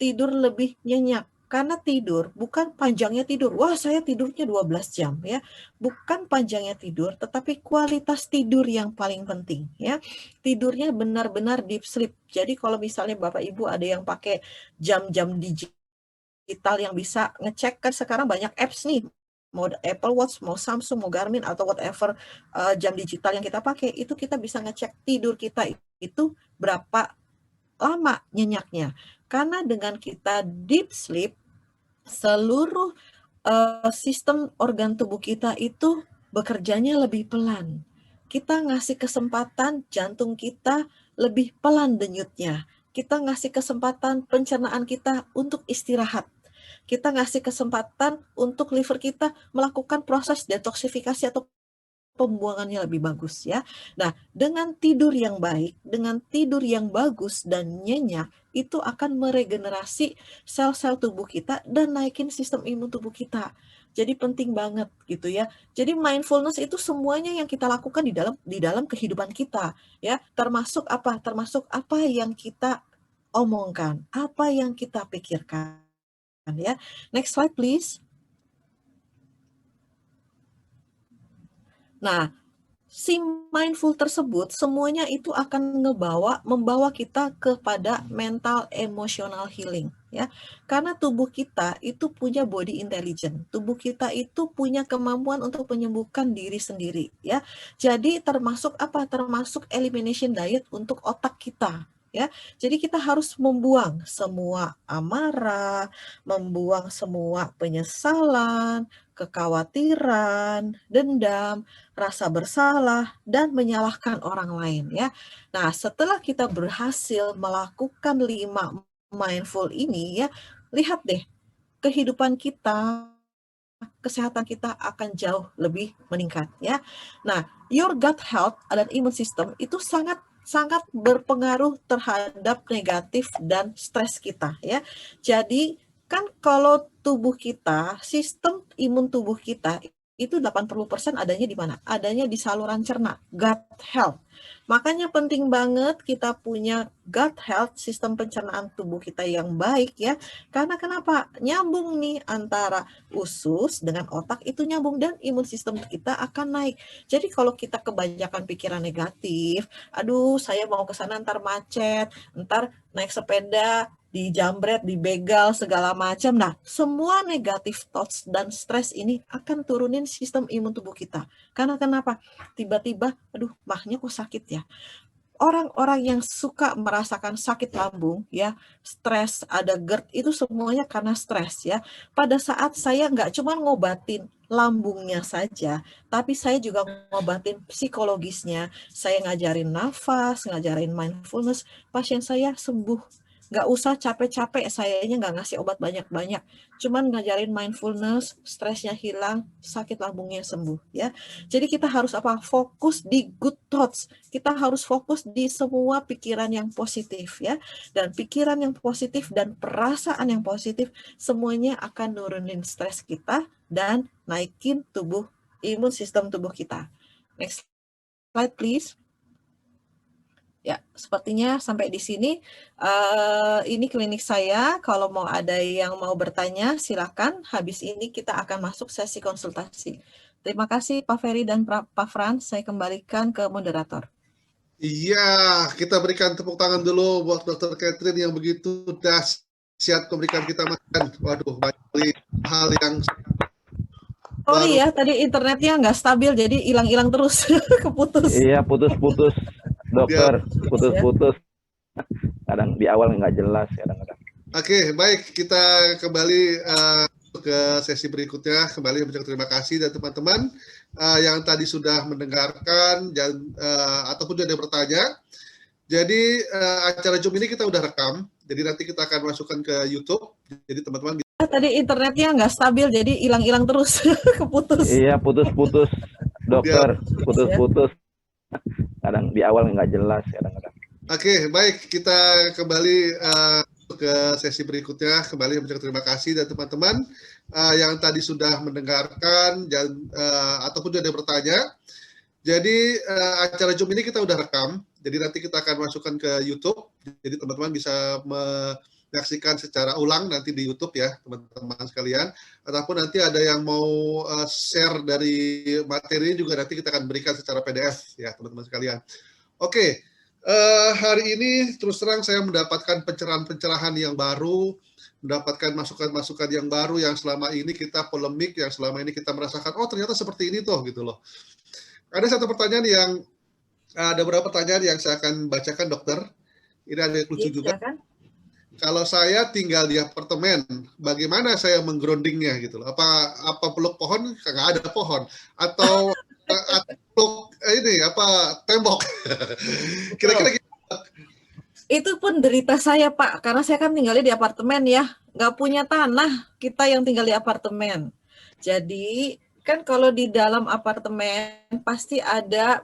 tidur lebih nyenyak. Karena tidur bukan panjangnya tidur. Wah, saya tidurnya 12 jam ya. Bukan panjangnya tidur, tetapi kualitas tidur yang paling penting ya. Tidurnya benar-benar deep sleep. Jadi kalau misalnya Bapak Ibu ada yang pakai jam-jam digital yang bisa ngecek, kan sekarang banyak apps nih. Mau Apple Watch, mau Samsung, mau Garmin atau whatever jam digital yang kita pakai, itu kita bisa ngecek tidur kita itu berapa lama nyenyaknya. Karena dengan kita deep sleep, seluruh sistem organ tubuh kita itu bekerjanya lebih pelan. Kita ngasih kesempatan jantung kita lebih pelan denyutnya. Kita ngasih kesempatan pencernaan kita untuk istirahat. Kita ngasih kesempatan untuk liver kita melakukan proses detoksifikasi atau pembuangannya lebih bagus ya. Nah, dengan tidur yang baik, dengan tidur yang bagus dan nyenyak, itu akan meregenerasi sel-sel tubuh kita dan naikin sistem imun tubuh kita. Jadi penting banget gitu ya. Jadi mindfulness itu semuanya yang kita lakukan di dalam kehidupan kita ya, termasuk apa? Termasuk apa yang kita omongkan, apa yang kita pikirkan ya. Next slide please. Nah, si mindful tersebut semuanya itu akan membawa kita kepada mental emotional healing ya. Karena tubuh kita itu punya body intelligence. Tubuh kita itu punya kemampuan untuk menyembuhkan diri sendiri ya. Jadi termasuk apa? Termasuk elimination diet untuk otak kita. Ya, jadi kita harus membuang semua amarah, membuang semua penyesalan, kekhawatiran, dendam, rasa bersalah, dan menyalahkan orang lain ya. Nah, setelah kita berhasil melakukan 5 mindful ini ya, lihat deh kehidupan kita, kesehatan kita akan jauh lebih meningkat ya. Nah, your gut health dan immune system itu sangat berpengaruh terhadap negatif dan stres kita ya. Jadi kan kalau tubuh kita, sistem imun tubuh kita itu 80% adanya di mana? Adanya di saluran cerna, gut health. Makanya penting banget kita punya gut health, sistem pencernaan tubuh kita yang baik ya. Karena kenapa? Nyambung nih antara usus dengan otak itu nyambung dan imun sistem kita akan naik. Jadi kalau kita kebanyakan pikiran negatif, aduh saya mau ke sana ntar macet, ntar naik sepeda dijambret, dibegal, segala macam. Nah, semua negatif thoughts dan stres ini akan turunin sistem imun tubuh kita. Karena kenapa? Tiba-tiba, aduh, mahnya kok sakit ya. Orang-orang yang suka merasakan sakit lambung, ya, stres, ada GERD, itu semuanya karena stres, ya. Pada saat saya nggak cuma ngobatin lambungnya saja, tapi saya juga ngobatin psikologisnya. Saya ngajarin nafas, ngajarin mindfulness, pasien saya sembuh. Nggak usah capek-capek, sayanya nggak ngasih obat banyak-banyak. Cuman ngajarin mindfulness, stresnya hilang, sakit lambungnya sembuh, ya. Jadi kita harus apa? Fokus di good thoughts. Kita harus fokus di semua pikiran yang positif ya. Dan pikiran yang positif dan perasaan yang positif semuanya akan nurunin stres kita dan naikin imun sistem tubuh kita. Next slide please. Ya, sepertinya sampai di sini. Ini klinik saya. Kalau mau ada yang mau bertanya, silakan. Habis ini kita akan masuk sesi konsultasi. Terima kasih Pak Ferry dan Pak Frans. Saya kembalikan ke moderator. Iya, kita berikan tepuk tangan dulu buat Dr. Catherine yang begitu dahsyat siap memberikan kita masukan. Waduh, banyak hal yang Sorry baru. ya, tadi internetnya nggak stabil, jadi hilang-hilang terus, keputus. Iya, putus-putus, Ya. dokter, putus-putus. Kadang di awal nggak jelas, kadang-kadang. Oke, baik. Kita kembali ke sesi berikutnya. Kembali mengucapkan terima kasih dan teman-teman yang tadi sudah mendengarkan dan ataupun sudah bertanya. Jadi acara Zoom ini kita udah rekam. Jadi nanti kita akan masukkan ke YouTube. Jadi teman-teman Tadi internetnya nggak stabil, jadi hilang-hilang terus, keputus. Iya, putus-putus, dokter, Ya. putus-putus. Kadang di awal nggak jelas, kadang-kadang. Oke, baik. Kita kembali ke sesi berikutnya. Kembali mengucapkan terima kasih dan teman-teman yang tadi sudah mendengarkan dan ataupun sudah bertanya. Jadi acara Zoom ini kita udah rekam. Jadi nanti kita akan masukkan ke YouTube. Jadi teman-teman bisa menyaksikan secara ulang nanti di YouTube ya, teman-teman sekalian. Ataupun nanti ada yang mau share dari materi juga nanti kita akan berikan secara PDF ya, teman-teman sekalian. Oke. Hari ini terus terang saya mendapatkan pencerahan-pencerahan yang baru, mendapatkan masukan-masukan yang baru yang selama ini kita polemik, yang selama ini kita merasakan, oh ternyata seperti ini toh gitu loh. Ada satu pertanyaan yang, ada beberapa pertanyaan yang saya akan bacakan dokter. Ini ada yang lucu juga. Kan? Kalau saya tinggal di apartemen, bagaimana saya menggroundingnya gitu loh? Apa peluk pohon? Nggak ada pohon. Atau peluk ini apa tembok? Kira-kira gitu. Itu pun derita saya, Pak, karena saya kan tinggalnya di apartemen ya, nggak punya tanah, kita yang tinggal di apartemen. Jadi kan kalau di dalam apartemen pasti ada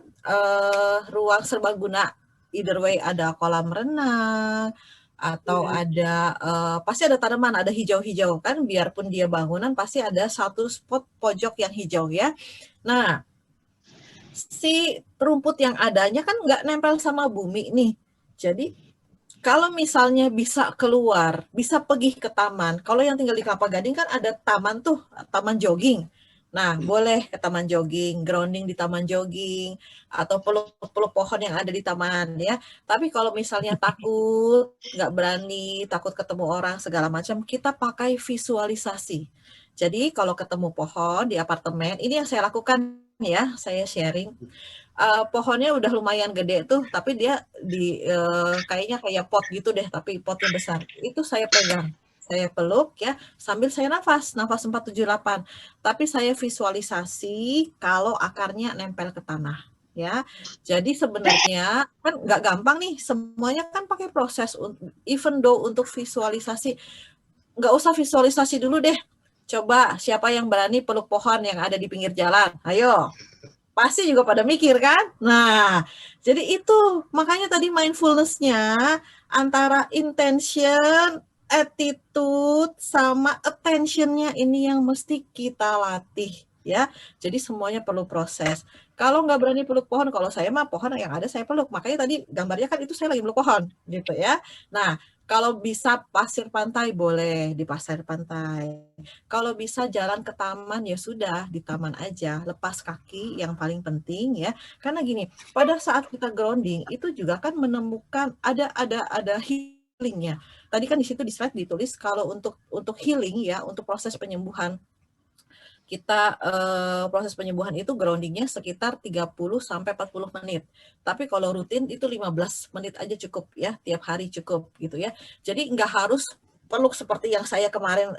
ruang serbaguna, either way ada kolam renang, atau ada pasti ada tanaman, ada hijau-hijau kan, biarpun dia bangunan pasti ada satu spot pojok yang hijau ya. Nah, si rumput yang adanya kan nggak nempel sama bumi nih. Jadi kalau misalnya bisa keluar, bisa pergi ke taman. Kalau yang tinggal di Kelapa Gading kan ada taman tuh, taman jogging. Nah, boleh ke taman jogging, grounding di taman jogging, atau peluk-peluk pohon yang ada di taman ya. Tapi kalau misalnya takut, nggak berani, takut ketemu orang segala macam, kita pakai visualisasi. Jadi kalau ketemu pohon di apartemen, ini yang saya lakukan ya, saya sharing. Pohonnya udah lumayan gede tuh, tapi dia di kayaknya kayak pot gitu deh, tapi potnya besar. Itu saya pegang, saya peluk ya, sambil saya nafas 478. Tapi saya visualisasi kalau akarnya nempel ke tanah ya. Jadi sebenarnya kan nggak gampang nih, semuanya kan pakai proses. Even though untuk visualisasi, nggak usah visualisasi dulu deh. Coba siapa yang berani peluk pohon yang ada di pinggir jalan? Ayo. Pasti juga pada mikir kan? Nah, jadi itu makanya tadi mindfulness-nya antara intention, attitude, sama attention-nya ini yang mesti kita latih ya. Jadi semuanya perlu proses. Kalau nggak berani peluk pohon, kalau saya mah pohon yang ada saya peluk. Makanya tadi gambarnya kan itu saya lagi peluk pohon gitu ya. Nah, kalau bisa pasir pantai boleh di pasir pantai. Kalau bisa jalan ke taman ya sudah di taman aja, lepas kaki yang paling penting ya. Karena gini, pada saat kita grounding itu juga kan menemukan ada healingnya. Tadi kan di situ di slide ditulis kalau untuk healing ya, untuk proses penyembuhan kita proses penyembuhan itu groundingnya sekitar 30 sampai 40 menit. Tapi kalau rutin itu 15 menit aja cukup ya, tiap hari cukup gitu ya. Jadi nggak harus peluk seperti yang saya kemarin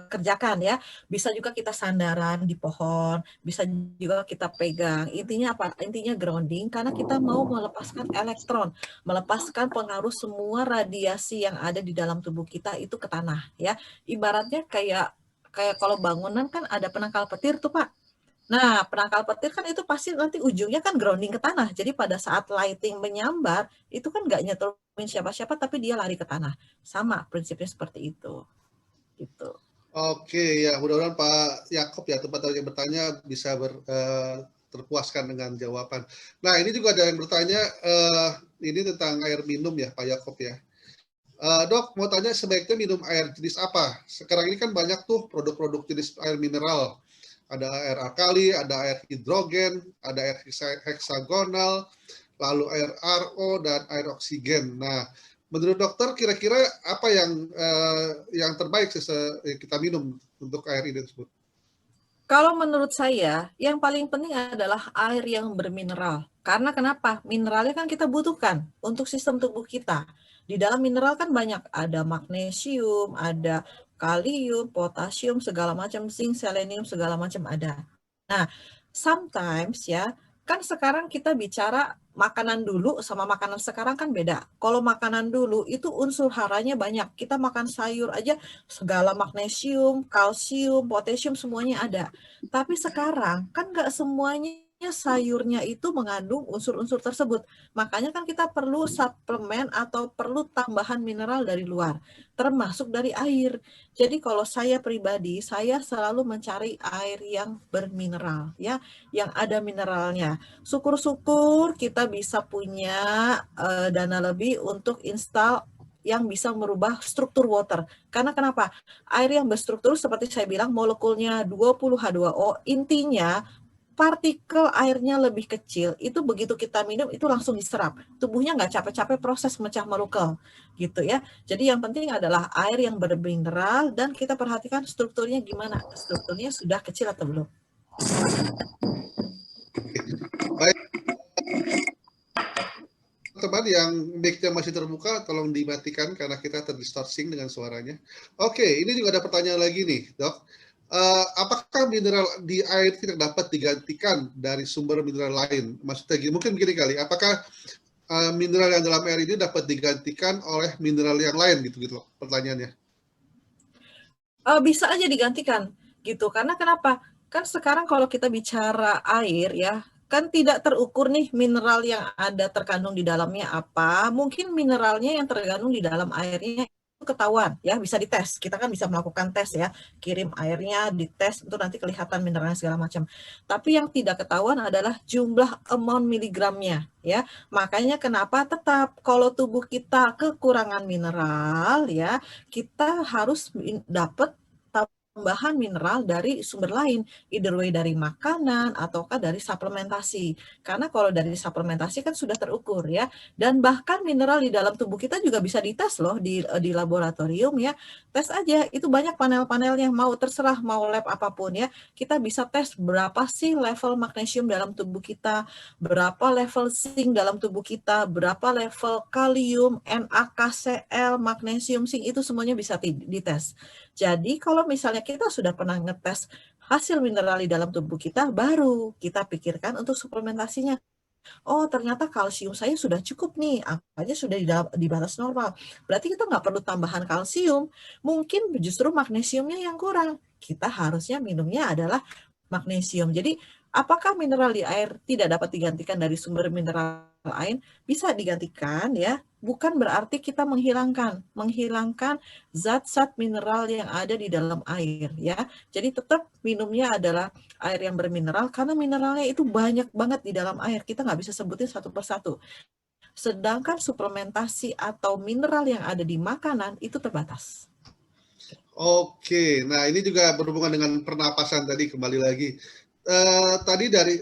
kerjakan ya. Bisa juga kita sandaran di pohon, bisa juga kita pegang. Intinya apa? Intinya grounding karena kita mau melepaskan elektron, melepaskan pengaruh semua radiasi yang ada di dalam tubuh kita itu ke tanah ya. Ibaratnya kayak kalau bangunan kan ada penangkal petir tuh Pak. Nah, penangkal petir kan itu pasti nanti ujungnya kan grounding ke tanah. Jadi pada saat lighting menyambar, itu kan nggak nyetrumin siapa-siapa, tapi dia lari ke tanah. Sama prinsipnya seperti itu. Gitu. Oke, ya mudah-mudahan Pak Yakob ya, tempat yang bertanya bisa terpuaskan dengan jawaban. Nah, ini juga ada yang bertanya, ini tentang air minum ya Pak Yakob ya. Dok, mau tanya sebaiknya minum air jenis apa? Sekarang ini kan banyak tuh produk-produk jenis air mineral. Ada air alkali, ada air hidrogen, ada air heksagonal, lalu air RO, dan air oksigen. Nah, Menurut dokter, kira-kira apa yang terbaik kita minum untuk air ini tersebut? Kalau menurut saya, yang paling penting adalah air yang bermineral. Karena kenapa? Mineralnya kan kita butuhkan untuk sistem tubuh kita. Di dalam mineral kan banyak, ada magnesium, ada kalium, potasium, segala macam, zinc, selenium, segala macam ada. Nah, sometimes ya, kan sekarang kita bicara makanan dulu sama makanan sekarang kan beda. Kalau makanan dulu itu unsur haranya banyak. Kita makan sayur aja segala magnesium, kalsium, potasium semuanya ada. Tapi sekarang kan nggak semuanya sayurnya itu mengandung unsur-unsur tersebut. Makanya kan kita perlu suplemen atau perlu tambahan mineral dari luar, termasuk dari air. Jadi kalau saya pribadi, saya selalu mencari air yang bermineral, ya, yang ada mineralnya. Syukur-syukur kita bisa punya dana lebih untuk install yang bisa merubah struktur water. Karena kenapa? Air yang berstruktur seperti saya bilang molekulnya 20H2O, intinya partikel airnya lebih kecil, itu begitu kita minum itu langsung diserap. Tubuhnya nggak capek-capek proses mecah molekul gitu ya. Jadi yang penting adalah air yang bermineral dan kita perhatikan strukturnya gimana. Strukturnya sudah kecil atau belum. Baik, teman yang mic-nya masih terbuka, tolong dimatikan karena kita terdistorsing dengan suaranya. Oke, ini juga ada pertanyaan lagi nih, Dok. Apakah mineral di air tidak dapat digantikan dari sumber mineral lain? Maksudnya mungkin begini kali, apakah mineral yang dalam air ini dapat digantikan oleh mineral yang lain gitu pertanyaannya? Bisa aja digantikan gitu. Karena kenapa? Kan sekarang kalau kita bicara air ya, kan tidak terukur nih mineral yang ada terkandung di dalamnya apa. Mungkin mineralnya yang terkandung di dalam airnya itu ketahuan ya, bisa dites. Kita kan bisa melakukan tes ya, kirim airnya dites itu nanti kelihatan mineralnya segala macam. Tapi yang tidak ketahuan adalah jumlah amount miligramnya ya. Makanya kenapa tetap kalau tubuh kita kekurangan mineral ya, kita harus dapat tambahan mineral dari sumber lain, either way dari makanan ataukah dari suplementasi. Karena kalau dari suplementasi kan sudah terukur ya, dan bahkan mineral di dalam tubuh kita juga bisa dites loh di laboratorium ya. Tes aja, itu banyak panel-panelnya, mau terserah mau lab apapun ya. Kita bisa tes berapa sih level magnesium dalam tubuh kita, berapa level zinc dalam tubuh kita, berapa level kalium, NaCl, magnesium, zinc, itu semuanya bisa dites. Jadi kalau misalnya kita sudah pernah ngetes hasil mineral di dalam tubuh kita, baru kita pikirkan untuk suplementasinya. Oh, ternyata kalsium saya sudah cukup nih, angkanya sudah di batas normal. Berarti kita nggak perlu tambahan kalsium. Mungkin justru magnesiumnya yang kurang. Kita harusnya minumnya adalah magnesium. Jadi, apakah mineral di air tidak dapat digantikan dari sumber mineral lain? Bisa digantikan ya. Bukan berarti kita menghilangkan zat-zat mineral yang ada di dalam air ya. Jadi tetap minumnya adalah air yang bermineral karena mineralnya itu banyak banget di dalam air. Kita nggak bisa sebutin satu persatu. Sedangkan suplementasi atau mineral yang ada di makanan itu terbatas. Oke, nah ini juga berhubungan dengan pernapasan tadi, kembali lagi. Tadi dari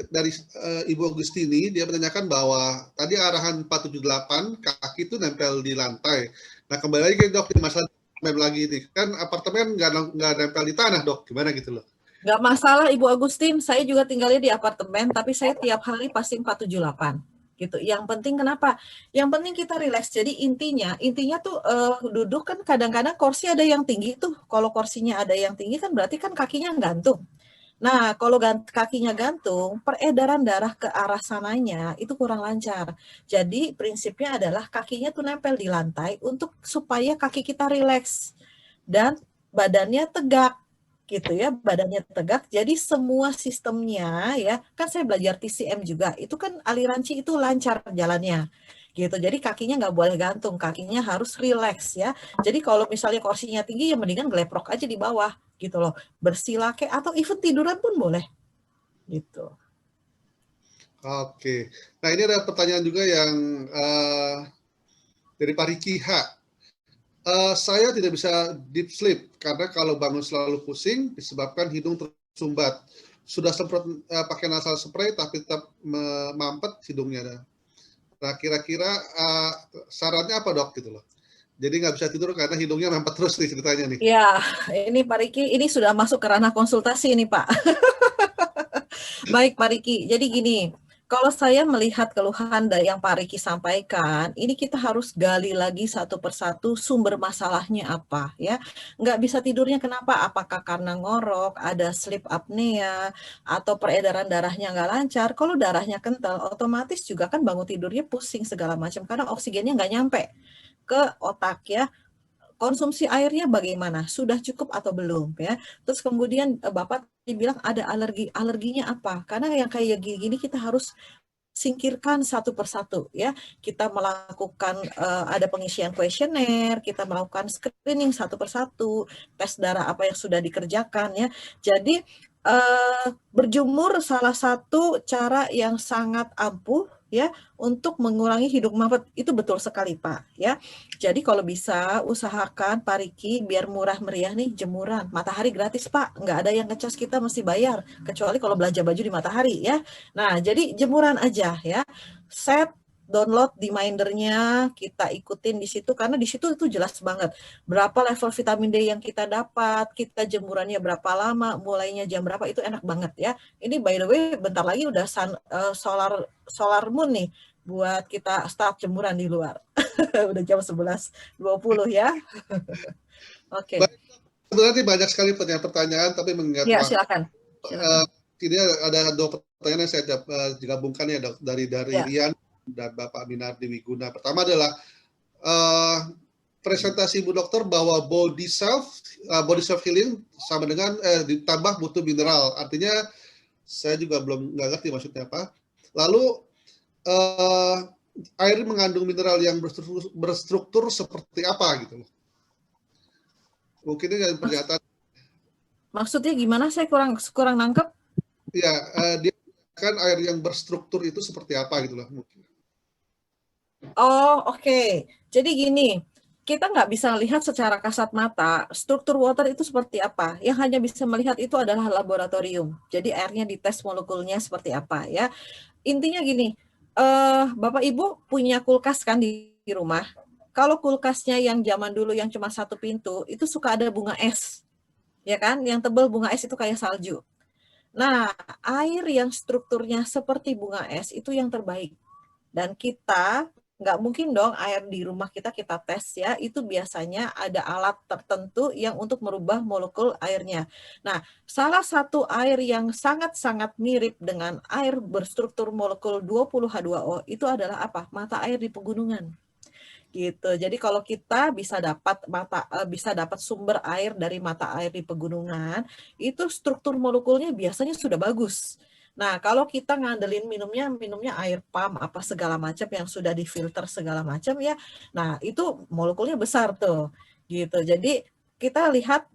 Ibu Agustini, dia menanyakan bahwa tadi arahan 478 kaki itu nempel di lantai. Nah kembali lagi dok, di masalah lagi nih, kan apartemen nggak nempel di tanah dok, gimana gitu loh? Nggak masalah Ibu Agustin, saya juga tinggalnya di apartemen, tapi saya tiap hari pasti 478 gitu. Yang penting kenapa? Yang penting kita rileks. Jadi intinya tuh duduk kan kadang-kadang kursi ada yang tinggi tuh. Kalau kursinya ada yang tinggi kan berarti kan kakinya gantung. Nah, kalau kakinya gantung, peredaran darah ke arah sananya itu kurang lancar. Jadi prinsipnya adalah kakinya tuh nempel di lantai untuk supaya kaki kita rileks dan badannya tegak gitu ya, badannya tegak. Jadi semua sistemnya ya, kan saya belajar TCM juga, itu kan aliran Qi itu lancar jalannya gitu. Jadi kakinya nggak boleh gantung, kakinya harus rileks ya. Jadi kalau misalnya kursinya tinggi ya mendingan geleprok aja di bawah gitu loh. Bersila kayak atau even tiduran pun boleh gitu. Oke, nah ini ada pertanyaan juga yang dari Pak Riki H. Saya tidak bisa deep sleep karena kalau bangun selalu pusing disebabkan hidung tersumbat. Sudah semprot pakai nasal spray tapi tetap mampet hidungnya. Nah, kira-kira sarannya apa dok gitu loh? Jadi nggak bisa tidur karena hidungnya mampet terus nih ceritanya nih. Ya, ini Pak Riki, ini sudah masuk ke ranah konsultasi ini Pak. Baik Pak Riki, jadi gini, kalau saya melihat keluhan dari yang Pak Riki sampaikan, ini kita harus gali lagi satu persatu sumber masalahnya apa ya. Nggak bisa tidurnya kenapa? Apakah karena ngorok, ada sleep apnea, atau peredaran darahnya nggak lancar? Kalau darahnya kental, otomatis juga kan bangun tidurnya pusing segala macam karena oksigennya nggak nyampe ke otak ya. Konsumsi airnya bagaimana? Sudah cukup atau belum ya? Terus kemudian Bapak dibilang ada alergi. Alerginya apa? Karena yang kayak gini-gini kita harus singkirkan satu persatu ya. Kita melakukan ada pengisian kuesioner, kita melakukan screening satu persatu, tes darah apa yang sudah dikerjakan ya. Jadi berjemur salah satu cara yang sangat ampuh ya untuk mengurangi hidung mampet. Itu betul sekali Pak ya. Jadi kalau bisa usahakan Pak Riki biar murah meriah nih jemuran. Matahari gratis Pak, nggak ada yang ngecas kita mesti bayar. Kecuali kalau belanja baju di Matahari ya. Nah jadi jemuran aja ya. Set download di Mindernya, kita ikutin di situ karena di situ itu jelas banget berapa level vitamin D yang kita dapat, kita jemurannya berapa lama, mulainya jam berapa, itu enak banget ya. Ini by the way bentar lagi udah solar moon nih buat kita start jemuran di luar. Udah jam 11.20 ya. Oke. Baik, sebenarnya banyak sekali pertanyaan, tapi mengingat Ya, waktu, silakan. ini ada 2 pertanyaan yang saya gabungkan ya dari Ya. Rian dan Bapak Minardi Wiguna. Pertama adalah presentasi Bu Dokter bahwa body self healing sama dengan ditambah butuh mineral. Artinya saya juga belum nggak ngerti maksudnya apa. Lalu air mengandung mineral yang berstruktur seperti apa gitu loh. Mungkin ini pernyataan. Maksudnya gimana? Saya kurang nangkep. Ya, dia kan air yang berstruktur itu seperti apa gitu loh mungkin. Oh, oke. Jadi gini, kita nggak bisa lihat secara kasat mata struktur water itu seperti apa. Yang hanya bisa melihat itu adalah laboratorium. Jadi airnya dites molekulnya seperti apa ya. Intinya gini, Bapak Ibu punya kulkas kan di rumah. Kalau kulkasnya yang zaman dulu yang cuma satu pintu, itu suka ada bunga es. Ya kan? Yang tebal bunga es itu kayak salju. Nah, air yang strukturnya seperti bunga es itu yang terbaik. Dan kita nggak mungkin dong air di rumah kita tes ya, itu biasanya ada alat tertentu yang untuk merubah molekul airnya. Nah, salah satu air yang sangat-sangat mirip dengan air berstruktur molekul 20H2O itu adalah apa? Mata air di pegunungan. Gitu. Jadi kalau kita bisa dapat sumber air dari mata air di pegunungan, itu struktur molekulnya biasanya sudah bagus. Nah, kalau kita ngandelin minumnya air pam apa segala macam yang sudah difilter segala macam ya. Nah, itu molekulnya besar tuh. Gitu. Jadi kita lihat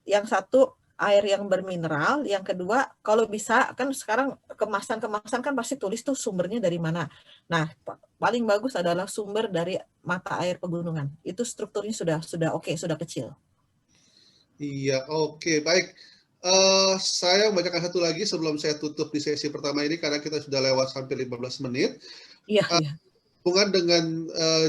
yang satu air yang bermineral, yang kedua kalau bisa kan sekarang kemasan-kemasan kan pasti tulis tuh sumbernya dari mana. Nah, paling bagus adalah sumber dari mata air pegunungan. Itu strukturnya sudah oke, sudah kecil. Iya, oke, baik. Saya membacakan satu lagi sebelum saya tutup di sesi pertama ini karena kita sudah lewat sampai 15 menit. Iya, iya. Hubungan dengan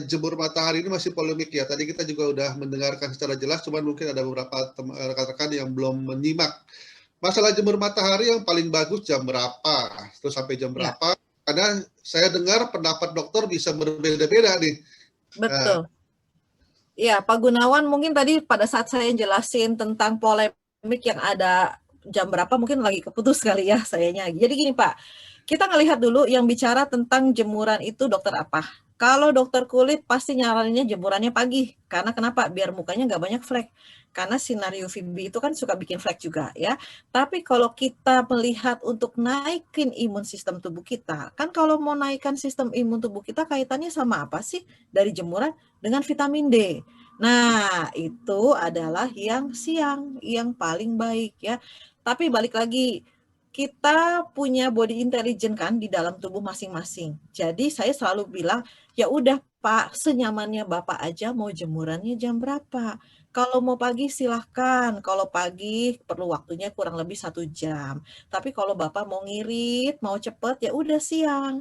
jemur matahari ini masih polemik ya. Tadi kita juga udah mendengarkan secara jelas, cuman mungkin ada beberapa rekan-rekan yang belum menyimak. Masalah jemur matahari yang paling bagus jam berapa, terus sampai jam berapa? Karena saya dengar pendapat dokter bisa berbeda-beda nih. Betul. Ya, Pak Gunawan mungkin tadi pada saat saya jelasin tentang polemik yang ada jam berapa mungkin lagi keputus kali ya sayanya. Jadi gini Pak, kita ngelihat dulu yang bicara tentang jemuran itu dokter apa. Kalau dokter kulit pasti nyaraninnya jemurannya pagi. Karena kenapa? Biar mukanya nggak banyak flek. Karena sinar UVB itu kan suka bikin flek juga ya. Tapi kalau kita melihat untuk naikin imun sistem tubuh kita, kan kalau mau naikkan sistem imun tubuh kita kaitannya sama apa sih dari jemuran? Dengan vitamin D. Nah, itu adalah yang siang, yang paling baik ya. Tapi balik lagi, kita punya body intelligence kan di dalam tubuh masing-masing. Jadi saya selalu bilang, ya udah Pak, senyamannya Bapak aja mau jemurannya jam berapa. Kalau mau pagi silahkan, kalau pagi perlu waktunya kurang lebih 1 jam. Tapi kalau Bapak mau ngirit, mau cepet, ya udah siang.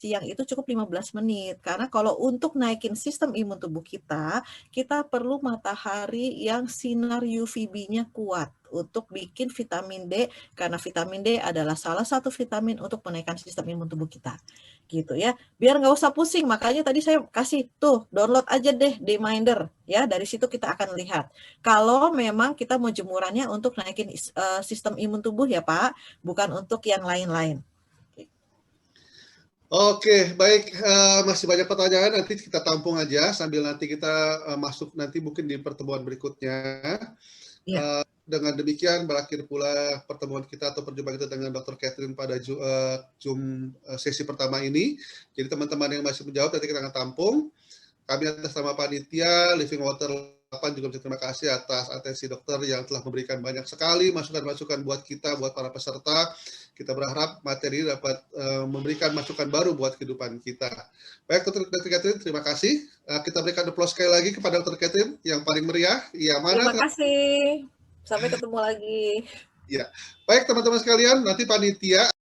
siang itu cukup 15 menit. Karena kalau untuk naikin sistem imun tubuh kita perlu matahari yang sinar UVB-nya kuat untuk bikin vitamin D, karena vitamin D adalah salah satu vitamin untuk menaikkan sistem imun tubuh kita. Gitu ya. Biar nggak usah pusing, makanya tadi saya kasih tuh, download aja deh Dayminder ya. Dari situ kita akan lihat. Kalau memang kita mau jemurannya untuk naikin sistem imun tubuh ya Pak, bukan untuk yang lain-lain. Oke, baik. Masih banyak pertanyaan, nanti kita tampung aja sambil nanti kita masuk nanti mungkin di pertemuan berikutnya. Ya. Dengan demikian berakhir pula pertemuan kita atau perjumpaan kita dengan Dr. Catherine pada Zoom sesi pertama ini. Jadi teman-teman yang masih menjawab nanti kita akan tampung. Kami atas nama panitia Living Water 8 juga terima kasih atas atensi dokter yang telah memberikan banyak sekali masukan-masukan buat kita, buat para peserta. Kita berharap materi dapat memberikan masukan baru buat kehidupan kita. Baik, Dr. Catherine, terima kasih. Kita berikan aplaus sekali lagi kepada Dr. Catherine yang paling meriah. Ya, mana? Terima kasih. Sampai ketemu lagi. Ya, baik teman-teman sekalian, nanti panitia